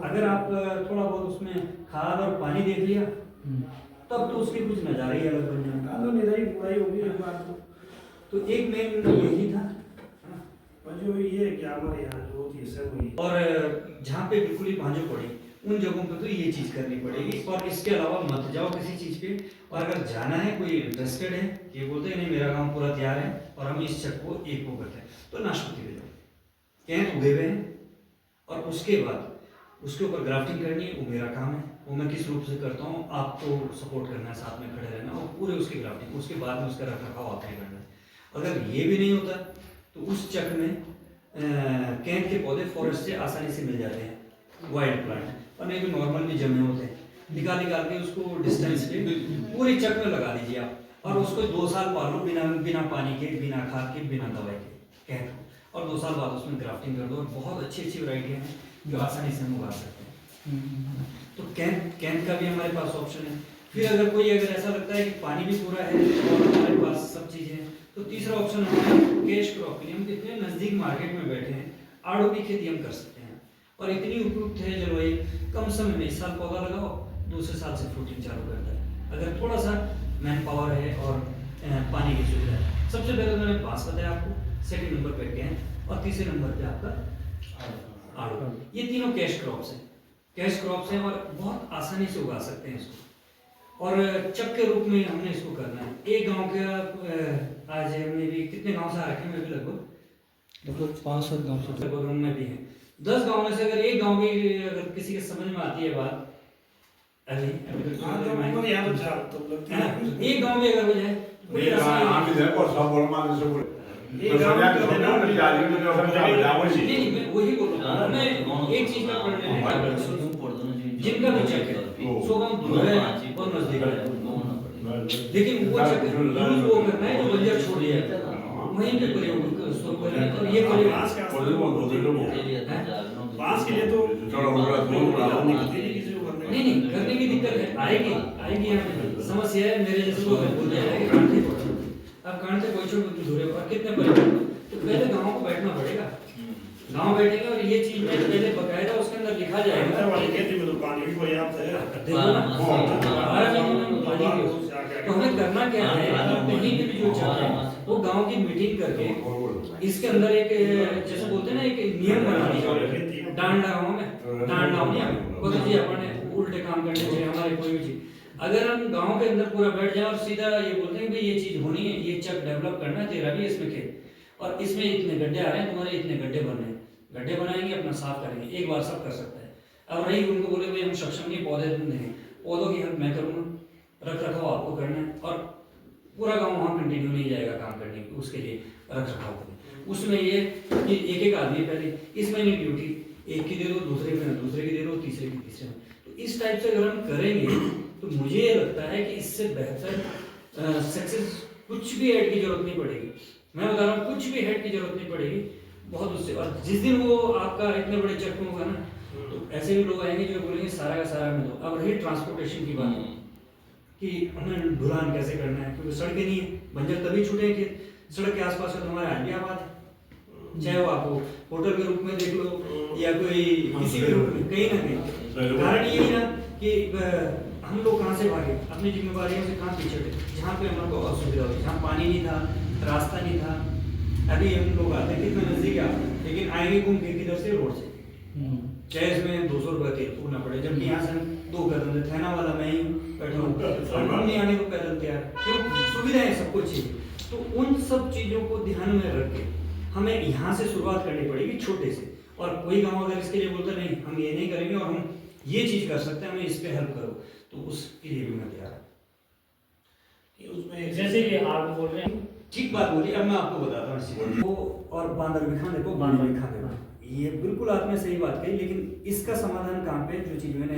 अगर आप थोड़ा बहुत उसमें खाद और पानी देख लिया तब तो उसके कुछ नज़ारे ही अलग बन जाएंगे। तो निराई बुराई होगी एक बार तो एक मेन यही था। और जो ये है कि हमारे यहाँ जो होती है सब वही और जहाँ पे बिल्कुल ही भांजो पड़ी उन जगहों पे तो ये चीज़ करनी पड़ेगी। और इसके अलावा मत जाओ किसी चीज़ पे। और अगर जाना है, कोई इंटरेस्टेड है, ये बोलते हैं नहीं मेरा गांव पूरा तैयार है और हम इस चक को एक वो करते हैं, तो नाशपाती पे जाओ, कैंट उगे हुए हैं और उसके बाद उसके ऊपर ग्राफ्टिंग करनी है। वो मेरा काम है, वो मैं किस रूप से करता हूँ, आपको सपोर्ट करना है, साथ में खड़े रहना और पूरे उसकी ग्राफ्टिंग, उसके बाद में उसका रखरखाव आपने करना है। अगर ये भी नहीं होता तो उस चक में कैंट के पौधे फॉरेस्ट से आसानी से मिल जाते हैं, वाइल्ड प्लांट, और नहीं तो नॉर्मल भी जमे होते हैं। निकाल के उसको डिस्टेंस पे पूरी चक में लगा दीजिए आप, और उसको 2 साल पालो बिना पानी के, बिना खाद के, बिना दवाई के कैंट को, और 2 साल बाद उसमें ग्राफ्टिंग कर दो। और बहुत अच्छी वैरायटियाँ हैं जो आसानी से हम उगा सकते हैं। तो कैंट का भी हमारे पास ऑप्शन है। फिर अगर ऐसा लगता है कि पानी भी पूरा है और हमारे पास सब चीज़ें हैं, तो तीसरा ऑप्शन हमारा कैश क्रॉप के लिए। हम कितने नज़दीक मार्केट में बैठे हैं, आड़ू की खेती हम कर सकते हैं और इतनी उपयुक्त है जलवायु, कम समय में इस साल पौधा लगाओ, दूसरे साल से फ्रूटिंग चालू करता है, अगर थोड़ा सा मैन पावर है और पानी की सुविधा है। सबसे पहले तो मैंने बांस बताया आपको, सेकंड नंबर पे कैंट और तीसरे नंबर पे आपका आड़ू। ये तीनों कैश क्रॉप्स हैं और बहुत आसानी से उगा सकते हैं इसको। और चक के रूप में हमने इसको करना है। एक गांव के आज हमने भी कितने गांव से आ रखे हैं, लगभग 5-7 गांव से, लगभग हम में भी हैं 10 गांव में से। अगर एक गांव भी अगर किसी के समझ में आती है बात, अरे यहाँ तो चार तो लगती है, एक गांव में अगर हो जाए नहीं, मैं वही बोल रहा हूँ। मैं एक चीज में पढ़ने जिनका भी चक है 100 गांव दूर है और नजदीक है, लेकिन वो चक यूज वो करना है जो बंजर छोड़ दिया है, वहीं पे प्रयोग करें। और ये बांस के लिए तो नहीं करने की दिक्कत है, आएगी यहाँ समस्या है। मेरे जैसे लोग बोलते हैं कि कांटे पड़ो, अब कांटे कोई छोड़ दूर है और कितने परेशान, तो पहले गाँव को बैठना पड़ेगा। गाँव बैठेंगे और ये चीज में पहले बकायदा उसके अंदर लिखा जाएगा वाली खेती में तो पानी भी पर्याप्त है। तो हमें करना क्या है, कहीं पे भी जो चाह रहे हैं वो गांव की मीटिंग करके इसके अंदर एक जैसे बोलते हैं ना एक नियम बना दिया। डांडा गाँव में डांडा नहीं अपने उल्टे काम करने चाहिए हमारे कोई भी चीज। अगर हम गांव के अंदर पूरा बैठ जाए और सीधा ये बोलते हैं कि ये चीज होनी है, ये चक डेवलप करना है, तेरा भी इसमें खेत और इसमें इतने गड्ढे आ रहे हैं, तुम्हारे इतने गड्ढे बन रहे हैं, गड्ढे बनाएंगे अपना साफ करेंगे, एक बार सब कर सकता है। अब रही उनको बोले भाई हम सक्षम नहीं, पौधे देंगे, पौधों की हेल्प मैं करूँगा, रख रखाव आपको करना है और पूरा गांव वहाँ कंटिन्यू नहीं जाएगा काम करने की, उसके लिए रख रखाव करें। उसमें ये कि एक आदमी पहले इस महीने ड्यूटी एक की दे दो, दूसरे की दे दो, तीसरे की तीसरे में। तो इस टाइप से अगर हम करेंगे तो मुझे ये लगता है कि इससे बेहतर सक्सेस कुछ भी ऐड की जरूरत नहीं पड़ेगी। मैं बता रहा हूँ कुछ भी हेड की जरूरत नहीं पड़ेगी, बहुत उससे। और जिस दिन वो आपका इतने बड़े चक में होगा ना, तो ऐसे भी लोग आएंगे जो बोलेंगे सारा का सारा में दो। अब रही ट्रांसपोर्टेशन की बात कि हमें ढुलान कैसे करना है, क्योंकि सड़कें नहीं है, बंजर तभी छूटे कि सड़क के आसपास का तुम्हारा आज भी आबाद है, चाहे वो आपको होटल के रूप में देख लो या कोई किसी भी रूप में, कहीं ना कहीं। कारण यही ना कि हम लोग कहाँ से भागे, अपनी जिम्मेदारियों से कहाँ पीछे थे, जहाँ पे हमको असुविधा हुई, जहाँ पानी नहीं था, रास्ता नहीं था। अभी हम लोग आते हैं कितना नजदीक आ, लेकिन आएंगे घूम के किधर से, रोड से, चाहे इसमें 200 रुपये तेल फूकना पड़े, जबकि यहाँ से 2 कदम से थैना वाला मैं ही बैठा हूँ, नहीं आने को पैदल तैयार, क्यों सुविधाएं सब कुछ चाहिए। तो उन सब चीज़ों को ध्यान में रख के हमें यहाँ से शुरुआत करनी पड़ेगी छोटे से। और कोई गाँव अगर इसके लिए बोलता नहीं हम ये नहीं करेंगे और हम ये चीज़ कर सकते हैं, हमें इस पर हेल्प करो, तो उसके लिए भी मैं तैयार हूँ। उसमें जैसे कि आप बोल रहे हैं, ठीक बात बोली। अब मैं आपको बताता हूँ वो और बांदर बिखा देखो, बांदर बिखा देखो, ये बिल्कुल आपने सही बात कही, लेकिन इसका समाधान कहाँ पे, जो चीज मैंने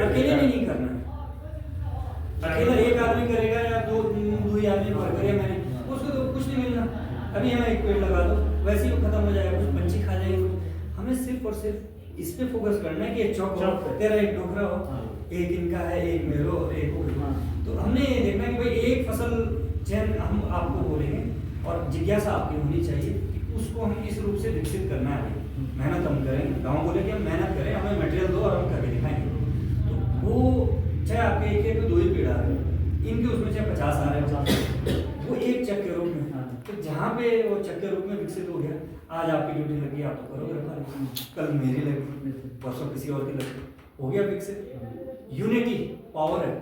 अकेले में नहीं करना है। अकेला एक आदमी करेगा या दो ही आदमी करेगा, मैंने उसको तो कुछ नहीं मिलना। अभी यहाँ एक पेड़ लगा दो, वैसे ही वो खत्म हो जाएगा, कुछ पंछी खा जाएंगे। हमें सिर्फ और सिर्फ इस पे फोकस करना है कि चौक तेरा एक टोकरा हो, एक इनका है, एक मेरो और एक हो। तो हमने ये देखना है कि भाई एक फसल चयन हम आपको बोलेंगे और जिज्ञासा आपकी होनी चाहिए कि उसको हम इस रूप से विकसित करना है। मेहनत हम करेंगे, गाँव बोले कि हम मेहनत करें, हमें मटेरियल दो और हम करके दिखाएंगे। तो वो चाहे आपके एक में 2 ही पेड़ आ रहे हैं, इनके उसमें चाहे 50 आ रहे हैं, वो एक चक के रूप में तो जहाँ पे वो चक्के रूप में विकसित हो गया, आज आपकी ड्यूटी लगी, आप तो करोगे रखा, कल मेरी लगी, परसों किसी और की लगी, हो गया विकसित। यूनिटी पावर है,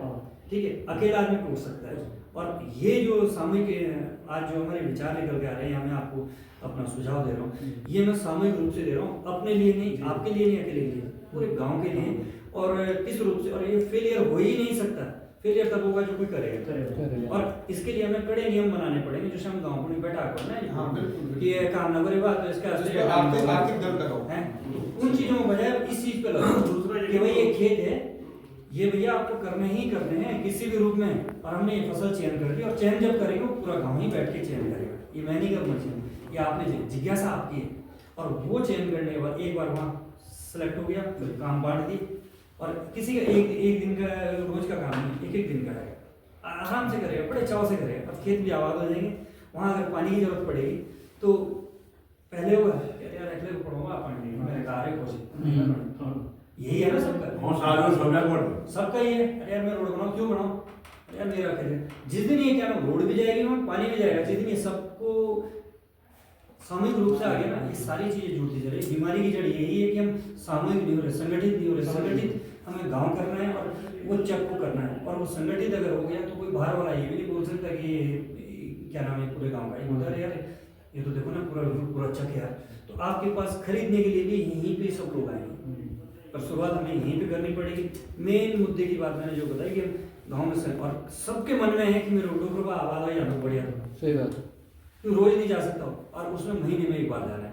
ठीक है, अकेला आदमी टूट सकता है। और ये जो सामूहिक आज जो हमारे विचार निकल के आ रहे हैं, मैं आपको अपना सुझाव दे रहा हूँ, ये मैं सामूहिक रूप से दे रहा हूँ, अपने लिए नहीं, आपके लिए नहीं, अकेले के लिए, पूरे गांव के लिए। और किस रूप से, और ये फेलियर हो ही नहीं सकता, फेलियर तब होगा जो कोई करेगा। और इसके लिए हमें कड़े नियम बनाने पड़ेंगे, जैसे हम गाँव में बैठा कर ना, हाँ, बिल्कुल। ये काम ना करे बात, तो इसका आर्थिक दंड लगाओ है, उन चीजों को बजाय इस चीज पे लगाओ कि भाई ये खेत है, ये भैया आपको करने ही करने हैं किसी भी रूप में, और हमने ये फसल चयन कर दी, और चयन जब करेंगे वो पूरा गांव ही बैठ के चयन करेगा, ये मैं नहीं करना चयन, ये आपने जिज्ञासा आपकी है। और वो चयन करने के बाद एक बार वहाँ सेलेक्ट हो गया, फिर काम बांट दी, और किसी का एक दिन का रोज का काम नहीं, एक दिन का है, आराम से करेगा, बड़े चाव से करेगा। अब खेत भी आबाद हो जाएंगे, वहाँ अगर पानी की जरूरत पड़ेगी तो पहले हुआ यार अगले को पढ़ूंगा पानी, मैंने कहा अरे कोशिश, यही है ना सबका, सबका ये है। अरे यार मैं रोड बनाऊँ, क्यों बनाऊँ, अरे यार मेरा खेत, जिस दिन ये क्या ना रोड भी जाएगी वहाँ पानी भी जाएगा, जिस दिन ये सबको सामूहिक रूप से आ गया ना, ये सारी चीजें जुड़ती चले। बीमारी की जड़ यही है कि हम सामूहिक नहीं हो रहे, संगठित नहीं हो रहे। संगठित हमें गांव करना है और वो चक को करना है, और वो संगठित अगर हो गया तो कोई बाहर वाला ये भी नहीं बोल सकता कि क्या नाम है पूरे गांव का, ये बोलता है यार ये तो देखो ना पूरा चक है यार। तो आपके पास खरीदने के लिए भी यहीं पे सब लोग आएंगे, पर शुरुआत हमें यहीं पे करनी पड़ेगी। मेन मुद्दे की बात मैंने जो बताई कि गाँव में से, और सबके मन में है कि मेरे रोडों पर आबाद हो या बढ़िया, सही बात है, तू रोज नहीं जा सकता हो, और उसमें महीने में एक बार जाना है,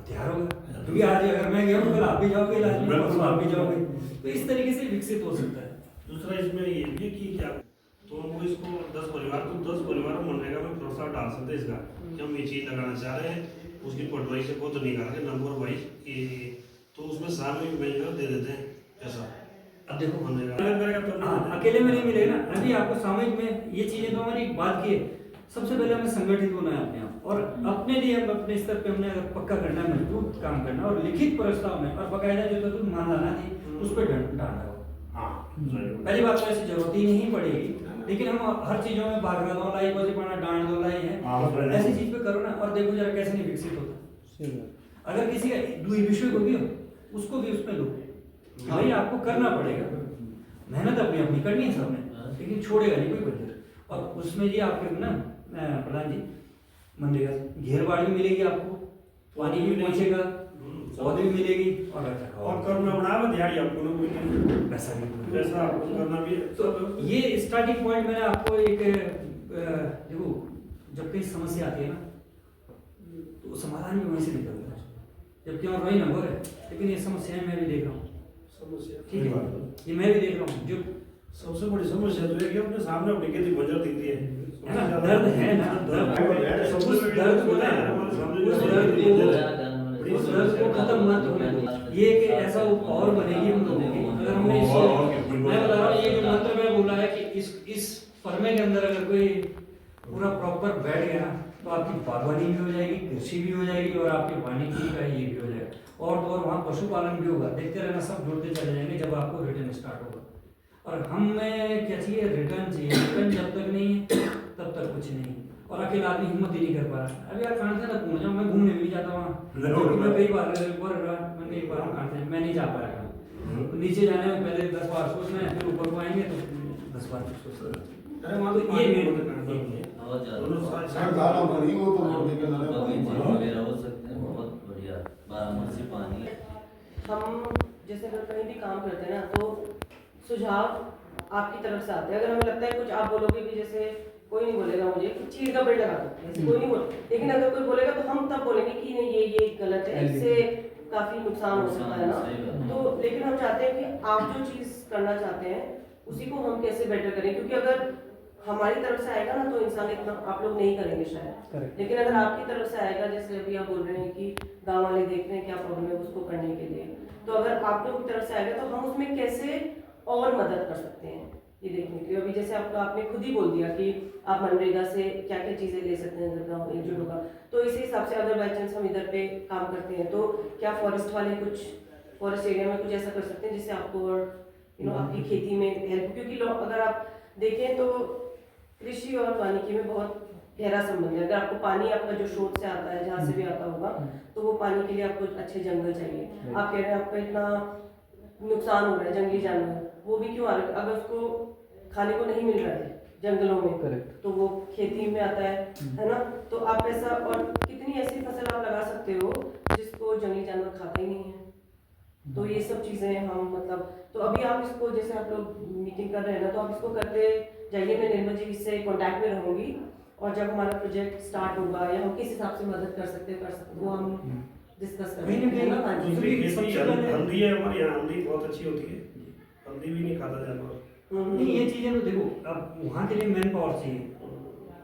तैयार होगा, क्योंकि आज अगर मैं गया हूँ कल आप भी जाओगे, इलाज में परसों आप भी जाओगे, तो इस तरीके से विकसित हो सकता है। दूसरा इसमें ये भी कि क्या तो हमको इसको 10 परिवार मनरेगा में प्रोत्साहन डाल सकते हैं इसका, कि हम ये चीज़ लगाना चाह रहे हैं, उसकी पटवाई से खुद निकाल के नंबर वाइज, तो उसमें सामूहिक बेनिफिट दे देते हैं ऐसा। अब देखो मनरेगा अकेले में नहीं मिलेगा ना, अभी आपको सामूहिक में ये चीजें तो हमारी बात की है। सबसे पहले हमें संगठित होना है अपने आप, और अपने लिए हम अपने स्तर पे हमने अगर पक्का करना है, मजबूत काम करना, और लिखित प्रस्ताव में और बकायदा जो तो मान लाना थी उस पर डांटा हो। पहली बात तो ऐसी जरूरत ही नहीं पड़ेगी, लेकिन हम हर चीजों में भागना दो लाई बजे पाना डांट दो लाई है, ऐसी चीज पे करो ना, और देखो जरा कैसे नहीं विकसित होता। अगर किसी का दुई विषय को भी हो, उसको भी उसमें लो, भाई आपको करना पड़ेगा, मेहनत अपनी अपनी करनी है सबने, लेकिन छोड़ेगा नहीं कोई बंदर। और उसमें ये आपके ना प्रधान जी मनरेगा घेरबाड़ी भी मिलेगी आपको, पानी भी पहुंचेगा, पौधे भी मिलेगी, और करना बनावा दिहाड़ी आपको ना पैसा भी पैसा आपको करना भी। तो ये स्टार्टिंग पॉइंट मैंने आपको एक देखो, जब कहीं समस्या आती है ना तो समाधान भी वहीं से निकलता है, जबकि और वही नंबर है, लेकिन ये समस्याएं मैं भी देख रहा हूँ, ठीक है, ये मैं भी देख रहा हूँ। जो सबसे बड़ी समस्या तो है कि अपने सामने अपनी खेती बंजर दिखती है ना, दर्द है ना, दर्द होता है, उस दर्द को खत्म मत होने दो। ये एक ऐसा और बनेगी हम लोगों की, अगर हमने मैं बता रहा हूँ, ये जो मंत्र में बोला है कि इस फर्मे के अंदर अगर कोई पूरा प्रॉपर बैठ गया ना, तो आपकी बागवानी भी हो जाएगी, कृषि भी हो जाएगी, और आपके वानिकी का ये भी हो जाएगा, और तो और वहाँ पशुपालन भी होगा। देखते रहना, सब जुड़ते चले जाएंगे जब आपको रिटर्न स्टार्ट होगा। और हमें क्या चाहिए, रिटर्न चाहिए। रिटर्न जब तक नहीं है तब तक कुछ नहीं, और अकेला आदमी हिम्मत ही नहीं कर पा रहा। अभी यार कांटे ना पहुंच जाऊँ, मैं घूमने भी नहीं जाता वहाँ, क्योंकि मैं कई बार मैंने एक बार कांटे मैं नहीं जा पाया। नीचे जाने में पहले 10 बार सोचना है, फिर ऊपर को आएंगे तो 10 बार सोचना है। अरे वहाँ तो ये हम जैसे अगर कहीं भी काम करते हैं ना, तो सुझाव आपकी तरफ से आते हैं। अगर हमें लगता है कुछ आप बोलोगे कि जैसे कोई नहीं बोलेगा मुझे कि चीड़ का पेड़ लगा दो, ऐसे कोई नहीं बोले, लेकिन अगर कोई बोलेगा तो हम तब बोलेंगे कि नहीं ये गलत है, इससे काफी नुकसान हो सकता है ना। तो लेकिन हम चाहते हैं कि आप जो चीज करना चाहते हैं उसी को हम कैसे बेटर करें, क्योंकि अगर हमारी तरफ से आएगा ना तो इंसान इतना आप लोग नहीं करेंगे शायद, लेकिन अगर आपकी तरफ से आएगा, जैसे अभी आप बोल रहे हैं कि गांव वाले देख रहे हैं क्या प्रॉब्लम है उसको करने के लिए, तो अगर आप लोग की तरफ से आएगा तो हम उसमें कैसे और मदद कर सकते हैं ये देखने के लिए। अभी जैसे आपने खुद ही बोल दिया कि आप मनरेगा से क्या क्या चीजें ले सकते हैं अगर गाँव एकजुट होगा, तो इसी हिसाब से अगर बाई चांस हम इधर पे काम करते हैं तो क्या फॉरेस्ट वाले कुछ फॉरेस्ट एरिया में कुछ ऐसा कर सकते हैं जिससे आपको आपकी खेती में हेल्प, क्योंकि अगर आप देखें तो कृषि और वानिकी में बहुत गहरा संबंध है। अगर आपको पानी आपका जो स्रोत से आता है, जहाँ से भी आता होगा, तो वो पानी के लिए आपको अच्छे जंगल चाहिए। आप कह रहे हैं आपका इतना नुकसान हो रहा है, जंगली जानवर वो भी क्यों आ रहा है? अगर उसको खाने को नहीं मिल रहा है जंगलों में, Correct. तो वो खेती में आता है ना? तो आप ऐसा, और कितनी ऐसी फसल आप लगा सकते हो जिसको जंगली जानवर खाता ही नहीं है। तो ये सब चीज़ें हम मतलब, तो अभी आप इसको, जैसे आप लोग मीटिंग कर रहे हैं ना, तो आप इसको करते जाइए। मैं निर्मल जी से कांटेक्ट में रहूँगी, और जब हमारा प्रोजेक्ट स्टार्ट होगा या हम किस हिसाब से मदद कर सकते वो हम डिस्कस कहीं ना करेंगे, है ना? हाँ जी। दूसरी खेती सबसे पहले- हल्दी है हमारे यहाँ, हल्दी बहुत अच्छी होती है, हल्दी भी नहीं खाता जानवर। नहीं, ये चीजें तो देखो, अब वहाँ के लिए मैन पावर चाहिए।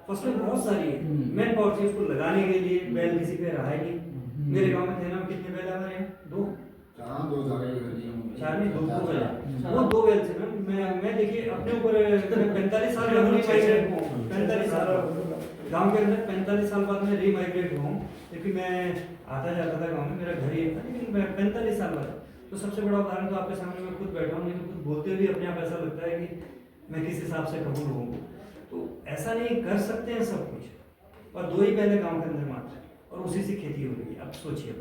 फसलें बहुत सारी है, मैन पावर चाहिए उसको लगाने के लिए। बैल किसी पे रहा है नहीं। मेरे गांव में थे ना, कितने बैल हमारे यहाँ? 2 4 नहीं, 2 बैल हैं। वो 2 बैल थे ना। मैं देखिए अपने ऊपर, मैं 45 साल बाद रीमाइग्रेट हुआ हूँ। 45 साल गाँव के अंदर 45 साल बाद मैं रीमाइग्रेट हुआ हूँ, क्योंकि मैं आता जाता था गाँव में, मेरा घर ही था, लेकिन मैं 45 साल बाद। तो सबसे बड़ा उदाहरण तो आपके सामने मैं खुद बैठा हूँ, नहीं तो खुद बोलते हुए अपने आप ऐसा लगता है कि मैं किस हिसाब से कहूँ लोगों को। तो ऐसा नहीं कर सकते हैं सब कुछ, और 2 ही पहले गांव के अंदर मात्र, और उसी से खेती हो रही है। अब सोचिए,